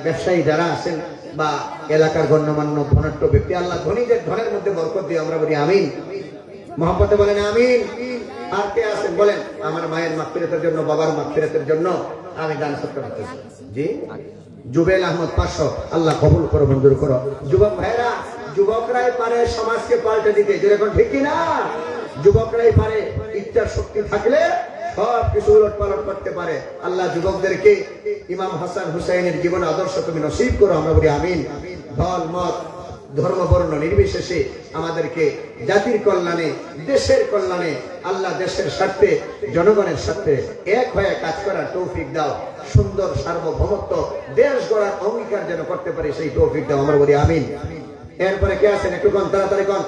ব্যবসায়ী যারা আছেন, বা এলাকার গণ্যমান্য ধনাঢ্য ব্যক্তি, আল্লাহ ধনীদের ধনের মধ্যে বরকত দিয়ে, আমরা বলি আমিন। মোহাম্মতে বলেন আমিন। আর কে আছেন বলেন, আমার মায়ের মাগফিরাতের জন্য, বাবার মাগফিরাতের জন্য আমি দান সৎকার করতেছি। জি, জুবেল আহমদ 500, আল্লাহ কবুল করো, মঞ্জুর করো। যুবক ভাইরা, যুবকরাই পারে সমাজকে পাল্টে দিতে, যেরকম ঠিক কিনা? যুবকরাই পারে, ইচ্ছার শক্তি থাকলে সব কিছু উলট পালট করতে পারে। আল্লাহ যুবকদেরকে ইমাম হাসান হুসাইনের জীবন আদর্শ তুমি নসিব করো, আমরা বলি আমিন। দল মত ধর্ম বর্ণ নির্বিশেষে আমাদেরকে জাতির কল্যাণে, দেশের কল্যাণে, আল্লাহ দেশের স্বার্থে, জনগণের স্বার্থে এক হয়ে কাজ করার তৌফিক দাও। সুন্দর সার্বভৌমত্ব দেশ গড়ার অঙ্গীকার যেন করতে পারি, সেই তৌফিক দাও, আমরা বলি আমিন। এরপরে কে আছেন একটু কোন, তাড়াতাড়ি কোন।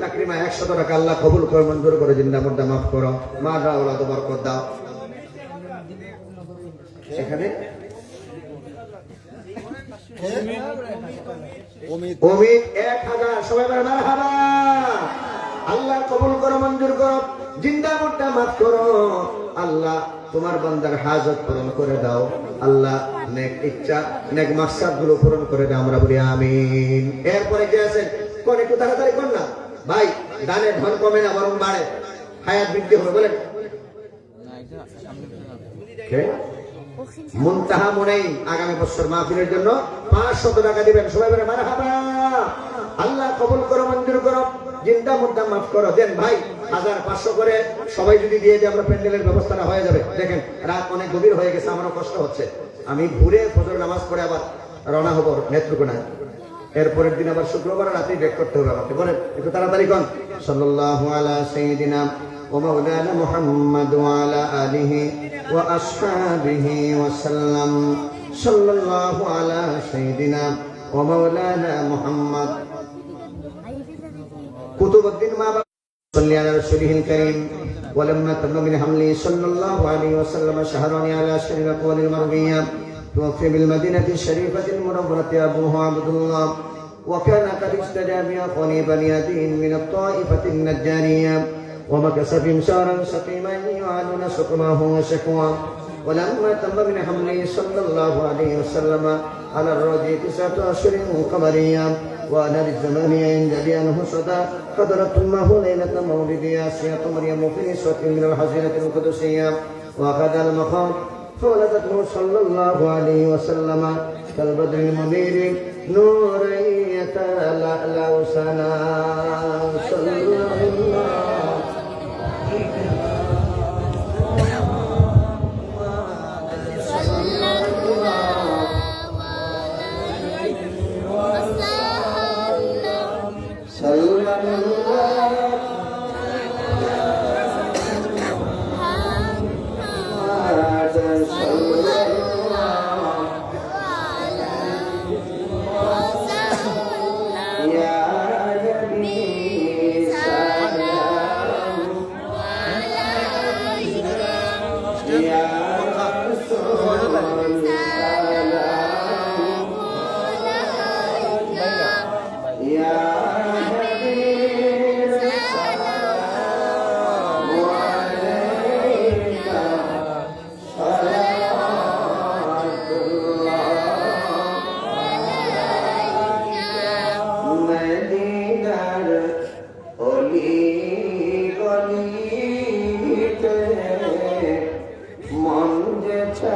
তাকরিমা 100 টাকা, আল্লাহ কবুল করে, মঞ্জুর করে, জিন্দা মুর্দা মাফ করো, মা দাওলাদ বরকত দাও। এখানে অমিত 1000, সবাই বলে মারহাবা। আল্লাহ কবুল করো, মঞ্জুর করো, জিন্দা মুর্দা মাফ করো। আল্লাহ তোমার বান্দার হাজত পূরণ করে দাও, আল্লাহ নেক ইচ্ছা, নেক মাকসাদ গুলো পূরণ করে দাও, আমরা বলি আমিন। এরপরে কে আছেন কোন, একটু তাড়াতাড়ি কোন না ভাই, দানে ধন কমে না, বরং বাড়ে, হায়াত বৃদ্ধি হবে। বলেন মুনতাহা মুনাইম আগামী বছর মাহফিলের জন্য 500 টাকা দিবেন, সবাই বলে মারহাবা। আল্লাহ কবুল করো, মঞ্জুর করো, জিন্দা মুর্দা মাফ করো। দেন ভাই 1500 করে সবাই যদি দিয়ে দিই, আমরা প্যান্ডেলের ব্যবস্থাটা হয়ে যাবে। দেখেন রাত অনেক গভীর হয়ে গেছে, আমারও কষ্ট হচ্ছে। আমি ঘুরে ফজর নামাজ পড়ে আবার রওনা হবো নেত্রকোনায়। এরপরের দিন আবার শুক্রবার রাতেই ব্যাক করতে হবে আমাকে। বলেন একটু তাড়াতাড়ি কোন। সাল্লাল্লাহু আলা সাইয়্যিদিনা ওয়া মাওলানা মুহাম্মদ ওয়া আলা আলিহি ওয়া আসহাবিহি ওয়া সাল্লাম। সাল্লাল্লাহু আলা সাইয়্যিদিনা ওয়া মাওলানা মুহাম্মদ। কুতুবউদ্দিন মা صلي على رسوله الكريم ولما تم من حمله صلى الله عليه وسلم شهران على شر الأقوال المروية توفي بالمدينة الشريفة المنورة أبوه عبد الله وكان قد استجاب بأخوانه بني دين من الطائفة النجارية ومكث فيهم شهرا سقيما يعانون سقمه وشكواه ولما تم من حمله صلى الله عليه وسلم على الرجل 9 أشهر قمرية وأنا للزمان عند بأنه صدى حضرت أمه ليلة مولد آسيا مريم في نسوة من الحزينة القدسية وأخذ المخاض فولدته صلى الله عليه وسلم كالبدر المنير نورا يتلألأ سنا صلى الله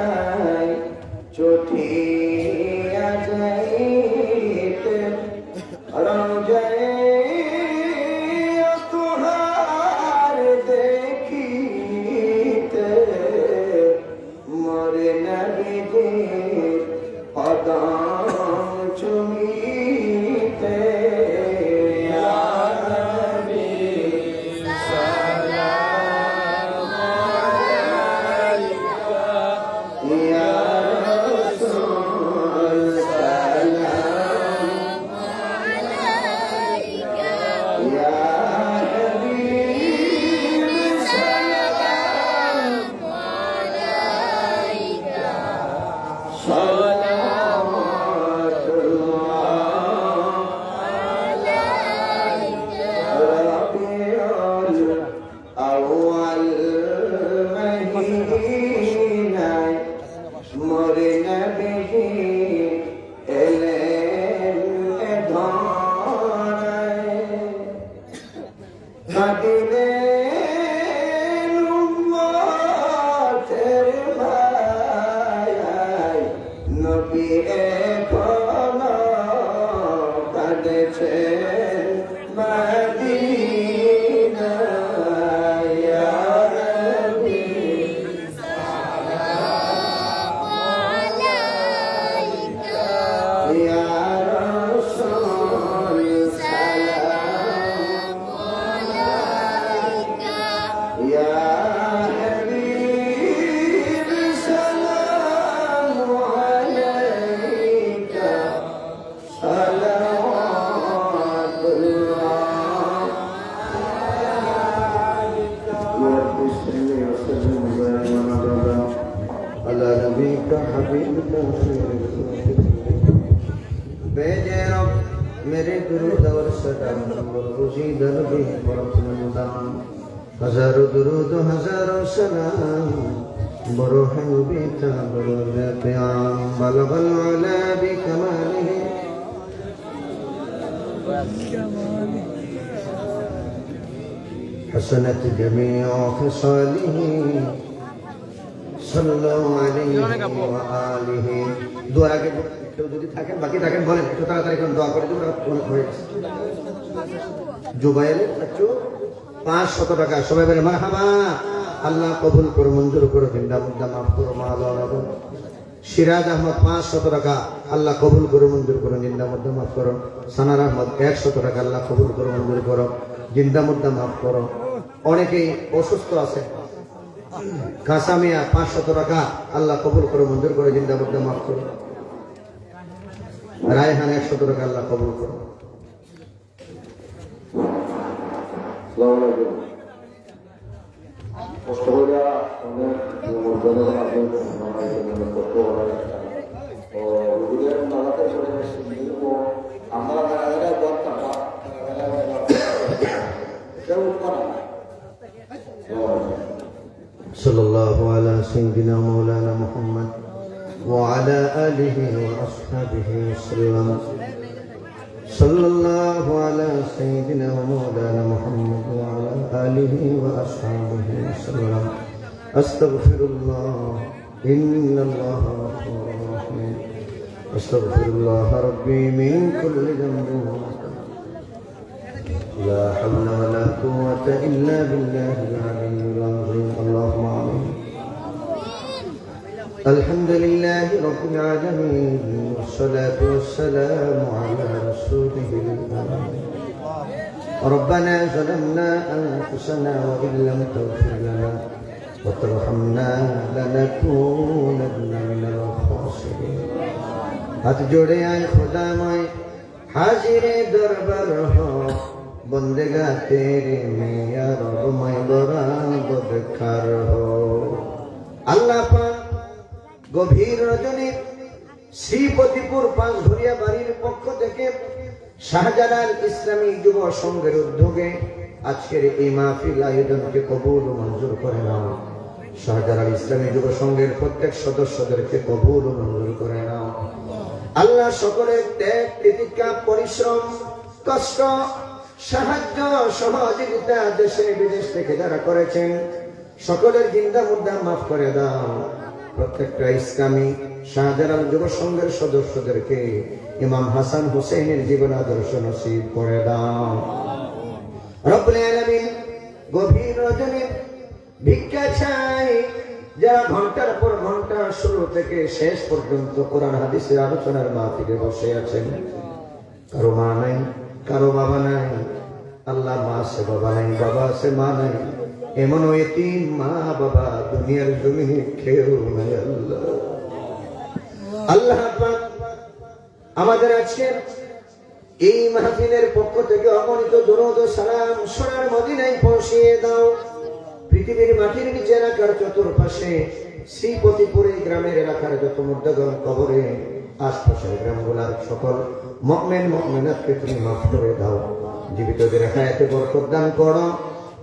নাই চটিয়া যাইতে রোজায় তোহার দেখিতে মরে নবীজি কদম চুমিতে মরে নবীজি এলেন ধরায় কাঁদিলেন উম্মতের মায়ায় নবী এখনো কাঁদেছেন মদিনায় ইয়া নবী ইয়া রাসূল সালাম আলাইকা ইয়া হাবিব সালাম আলাইকা সালাওয়াতুল্লাহ على نبيك حبيبك भेजे रब मेरे दुरूद और सलाम रोजी दरबी बरकतम हजारों दुरूद हजारों सलाम बरो है बेता बरो प्याम बलगल अला बिकमालिhi حسنت جميع خصاله সাল্লাল্লাহু আলাইহি ওয়া আলিহি দোয়া আগে কেউ যদি থাকেন বাকি থাকেন বলেন একটু তাড়াতাড়ি করে দোয়া করে দিন হয়ে গেছে জুবাইরের একটু 500 টাকা সবাই বলে মারহাবা আল্লাহ কবুল করে মঞ্জুর করে দিন দামুদ্দা মাফ করো মাওলানা সিরাজ আহমদ 500 টাকা আল্লাহ কবুল করে মঞ্জুর করে জিন্দামুদ্দা মাফ করো সানার আহমদ 100 টাকা আল্লাহ কবুল করে মঞ্জুর করো জিন্দামুদ্দা মাফ করো অনেকেই অসুস্থ আছে কাসামিয়া 500 টাকা আল্লাহ কবুল করে মঞ্জুর করে জিন্দামুদ্দা মাফ করো রায়হান 100 টাকা আল্লাহ কবুল করো صلى الله على سيدنا مولانا محمد وعلى آله وأصحابه وسلم صلى الله على سيدنا ومولانا محمد وعلى آله وأصحابه وسلم أستغفر الله إن الله غفور رحيم أستغفر الله ربي من كل ذنب لا حول ولا قوة إلا بالله العلي العظيم اللهم آمين الحمد لله رب العالمين والصلاة والسلام على رسوله الأمين ربنا ظلمنا أنفسنا وإن لم تغفر لنا وترحمنا لنكونن من الخاسرين हाथ जोड़े आए खुदा माए हाजिरे दरबार हो बंदेगा तेरे में या रब मैं बराबर हो আল্লাহ পাক গভীর রজনী শ্রীপতিপুর পাঁচঘরিয়া বাড়ির পক্ষ থেকে শাহজালাল ইসলামী যুব সংঘের উদ্যোগে আজকের এই মাহফিল আয়োজনকে কবুল ও মঞ্জুর করে নাও। শাহজালাল ইসলামী যুব সংঘের প্রত্যেক সদস্যদেরকে কবুল ও মঞ্জুর করে নাও। আল্লাহ সকলের ত্যাগ তিতিক্ষা পরিশ্রম কষ্ট সাহায্য সহযোগিতা দেশে বিদেশ থেকে যারা করেছেন সকলের জিন্দা মুদ্দা মাফ করে দাও। প্রত্যেকটা ইসলামী শাহজালাল যুব সংঘের সদস্যদেরকে ইমাম হাসান হুসেনের জীবন আদর্শ নসিব করে দাও রব্বুল আলামিন। গভীর রজনী ভিক্ষা চাই যারা ঘন্টার পর ঘন্টা শুরু থেকে শেষ পর্যন্ত কোরআন হাদিসের আলোচনার মাহফিলে বসে আছেন, কারো মা নাই, কারো বাবা নাই। আল্লাহ মা আছে বাবা নাই, বাবা আছে মা নাই, এমন এতিম মা বাবা দুনিয়ার জমিনে কেউ নাই। আল্লাহ আল্লাহ পাক আমাদের আজকে এই মাহফিলের পক্ষ থেকে অগণিত দুরূদ ও সালাম সোনার মদিনায় পৌঁছিয়ে দাও। পৃথিবীর মাটির নিচে এলাকার চতুর্পাশে শ্রীপতিপুর গ্রামের এলাকার যত মুর্দাগণ কবরে আশপাশের গ্রামগুলার সকল মুমিন মুমিনাতকে তুমি মাফ করে দাও, জীবিতদের হায়াতে বরকত দান করো।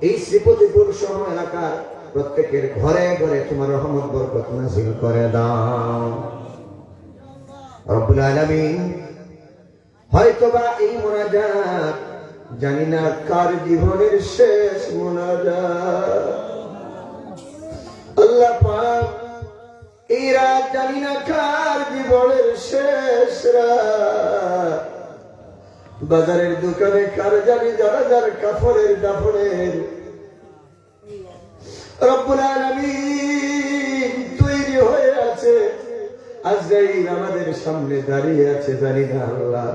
এই শ্রীপতিপুর সহ এলাকার প্রত্যেকের ঘরে ঘরে তোমার রহমত বরকত নাযিল করে দাও রব্বুল আলামিন। হয়তোবা এই মুনাজাত জানি না কার জীবনের শেষ মুনাজাত। আল্লাহ পাক এই রাত জানি না কার জীবনের শেষ রাত। বাজারের দোকানে কার জানি যারা যার কাপড়ের দাফনের রব্বুল আলামিন তৈরি হয়ে আছে, আজরাইল আমাদের সামনে দাঁড়িয়ে আছে, জানি না আল্লাহ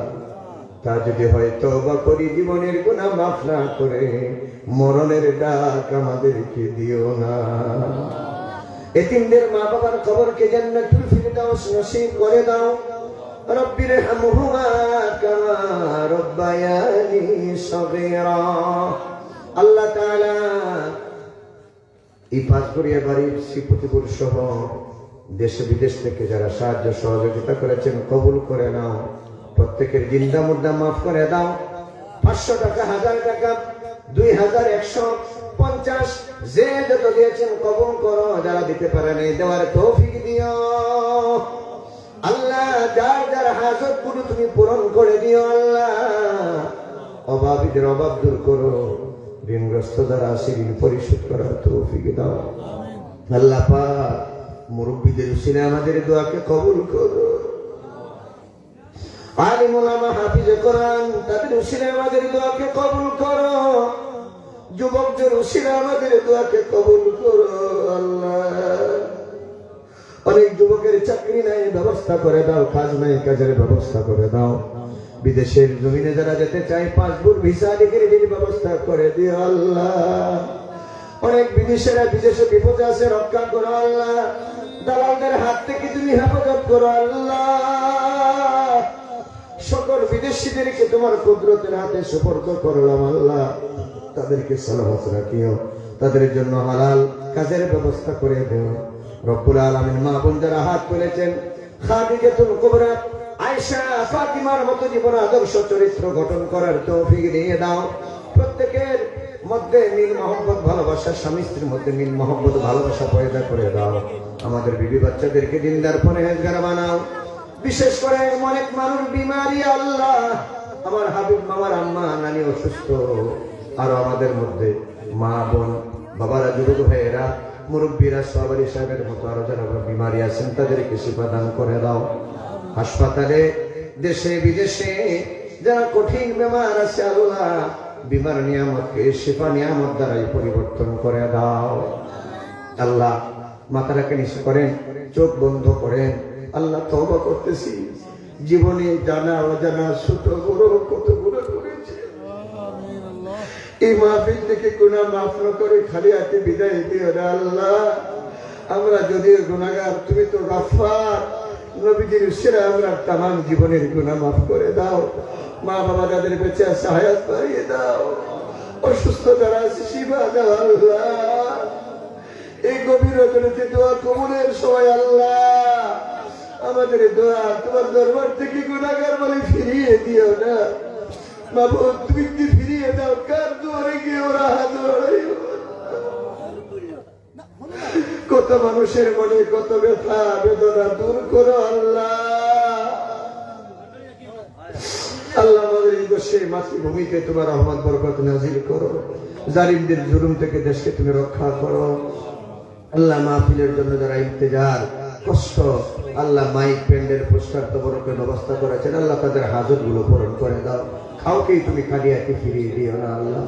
তা যদি হয় তওবা করি জীবনের গুনাহ মাফ না করে মরণের ডাক আমাদেরকে দিও না। এতিমদের মা বাবার কবরকে জান্নাতুল ফিরদাউস নসিব করে দাও। রব্বির হামহুমা কামা রব্বায়ানি সগীরা। আল্লাহ তাআলা এই পাঁচগড়িয়া বাড়ির শ্রীপতিপুর সহ দেশে বিদেশ থেকে যারা সাহায্য সহযোগিতা করেছেন কবুল করে নাও। প্রত্যেকের জিন্দা মুর্দা মাফ করে দাও। 500 টাকা, 1000 টাকা, 2150 যে যত দিয়েছেন কবুল করো, যারা দিতে পারে নাই দেওয়ার তৌফিক দিও। আল্লাহ যার যার হাজত গুলো তুমি পূরণ করে দিও। আল্লাহ অভাবীদের অভাব দূর করো, ঋণগ্রস্ত যারা আছে ঋণ পরিশোধ করার তৌফিক দাও। আল্লাহ পাক মুরব্বীদের উসিলে আমাদের দোয়াকে কবুল করো। আলিম উলামা হাফিজে কোরআন তাদের উসিলে আমাদের দোয়াকে কবুল করো। যুবকদের উসিলে আমাদের দোয়াকে কবুল করো। আল্লাহ অনেক যুবকের চাকরি নাই, ব্যবস্থা করে দাও। কাজ নাই, কাজের ব্যবস্থা করে দাও। বিদেশের জমিনে যারা যেতে চায় পাসপোর্ট ভিসা ডিগ্রির ব্যবস্থা করে দিও। আল্লাহ অনেক বিদেশিরা বিদেশে বিপদে আছে, রক্ষা করো। আল্লাহ দালালদের হাত থেকে তুমি হেফাজত করো। আল্লাহ সকল বিদেশিদেরকে তোমার কুদরতের হাতে সুপর্দ করলাম। আল্লাহ তাদেরকে সালামত রাখিও, তাদের জন্য হালাল কাজের ব্যবস্থা করে দিও। রব্বুল আলামিন মা বোন যারা হাত তুলেছেন, খাদিজাতুল কুবরা আয়েশা ফাতিমার মতো জীবন আদর্শ চরিত্র গঠন করার তৌফিক দিয়ে দাও। প্রত্যেকের মধ্যে মিল মহব্বত ভালোবাসা, স্বামী স্ত্রীর মধ্যে মিল মহব্বত ভালোবাসা পয়দা করে দাও। আমাদের বিবি বাচ্চাদেরকে দিনদার পরহেজগার বানাও। বিশেষ করে অনেক মানুষ বিমারি। আল্লাহ আমার হাবিব মামার আম্মা নানি অসুস্থ, আর আমাদের মধ্যে মা বোন বাবারা যুবক ভাইয়েরা মুরব্বীরা সবারই সাহেবের মতো আরো যারা বিমারি আছেন তাদেরকে শিফা দান করে দাও। হাসপাতালে দেশে বিদেশে যারা কঠিন বেমার আছে আল্লাহ বিমার নিয়ামতকে শিফা নিয়ামত দ্বারাই পরিবর্তন করে দাও। আল্লাহ মাথাটাকে নিচু করেন, চোখ বন্ধ করেন। আল্লাহ তওবা করতেছি, জীবনে জানা অজানা ছোট বড় কত গুনাহ করেছি। এই মাহফিল থেকে গুনাহ মাফ না করে খালি হাতে বিদায় দিও না। আল্লাহ আমরা যদিও গুনাহগার, তুমি তো গফফার। নবীজির উসিলায় আমরা তামাম জীবনের গুনাহ মাফ করে দাও। মা বাবা যাদের বেঁচে আছে হায়াত বাড়িয়ে দাও। অসুস্থ যারা আছে শিফা দাও। আল্লাহ এই গভীর রজনীতে দোয়া কবুলের সময় আল্লাহ আমাদের দোয়া তোমার দরবার থেকে গুনাহগার বলে ফিরিয়ে দিও না। মাবুদ তুমি কি ফিরিয়ে দাও, কার দুয়ারে গিয়ে ওরা হাত বাড়াইও। কত মানুষের মনে কত ব্যথা বেদনা দূর করো আল্লাহ। আল্লাহ আমাদের এই দেশে মাতৃভূমিতে তোমার রহমত বরকত নাজিল করো। জালিমদের জুলুম থেকে দেশকে তুমি রক্ষা করো। আল্লাহ মাহফিলের জন্য যারা ইন্তজার কষ্ট, আল্লাহ মাইক প্যান্ডেল পোস্টার তবরকের ব্যবস্থা করেছেন, আল্লাহ তাদের হাজত গুলো পূরণ করে দাও। কাউকেই তুমি খালিয়াকে ফিরিয়ে দিও না আল্লাহ।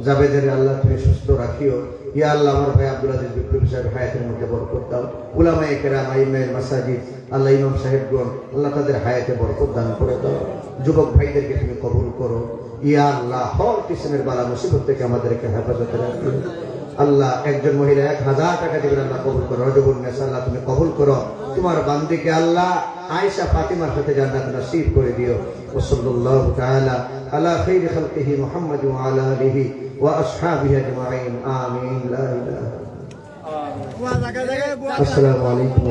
জাবেদের আল্লাহ তুমি সুস্থ রাখিও। ইয়া আল্লাহ, আমার ভাই আব্দুল আজিজ বিপ্লবী সাহেব হায়াতের মধ্যে বরকত দাও। উলামায়ে কেরাম, আইম্মায়ে মাসাজিদ, আল্লাহ ইমাম সাহেবগণ, আল্লাহ তাদের হায়াতে বরকত দান করে দাও। যুবক ভাইদেরকে তুমি কবুল করো। ইয়া আল্লাহ, হর কিসমের বালা মুসিবত থেকে আমাদেরকে হেফাজতে রাখো আল্লাহ। একজন মহিলা 1000 টাকা দিবেন, আল্লাহ কবুল করো। রজবুন নেসা, আল্লাহ তুমি কবুল করো। তোমার বান্দিকে আল্লাহ আয়েশা ফাতিমার সাথে জান্নাত নসিব করে দিও। ওয়া সাল্লাল্লাহু তাআলা আলা খাইরি খালকিহি মুহাম্মাদ ওয়া আলা আলিহি ওয়া আসহাবিহি আজমাইন। আমিন। লা ইলাহা। আসসালামু আলাইকুম।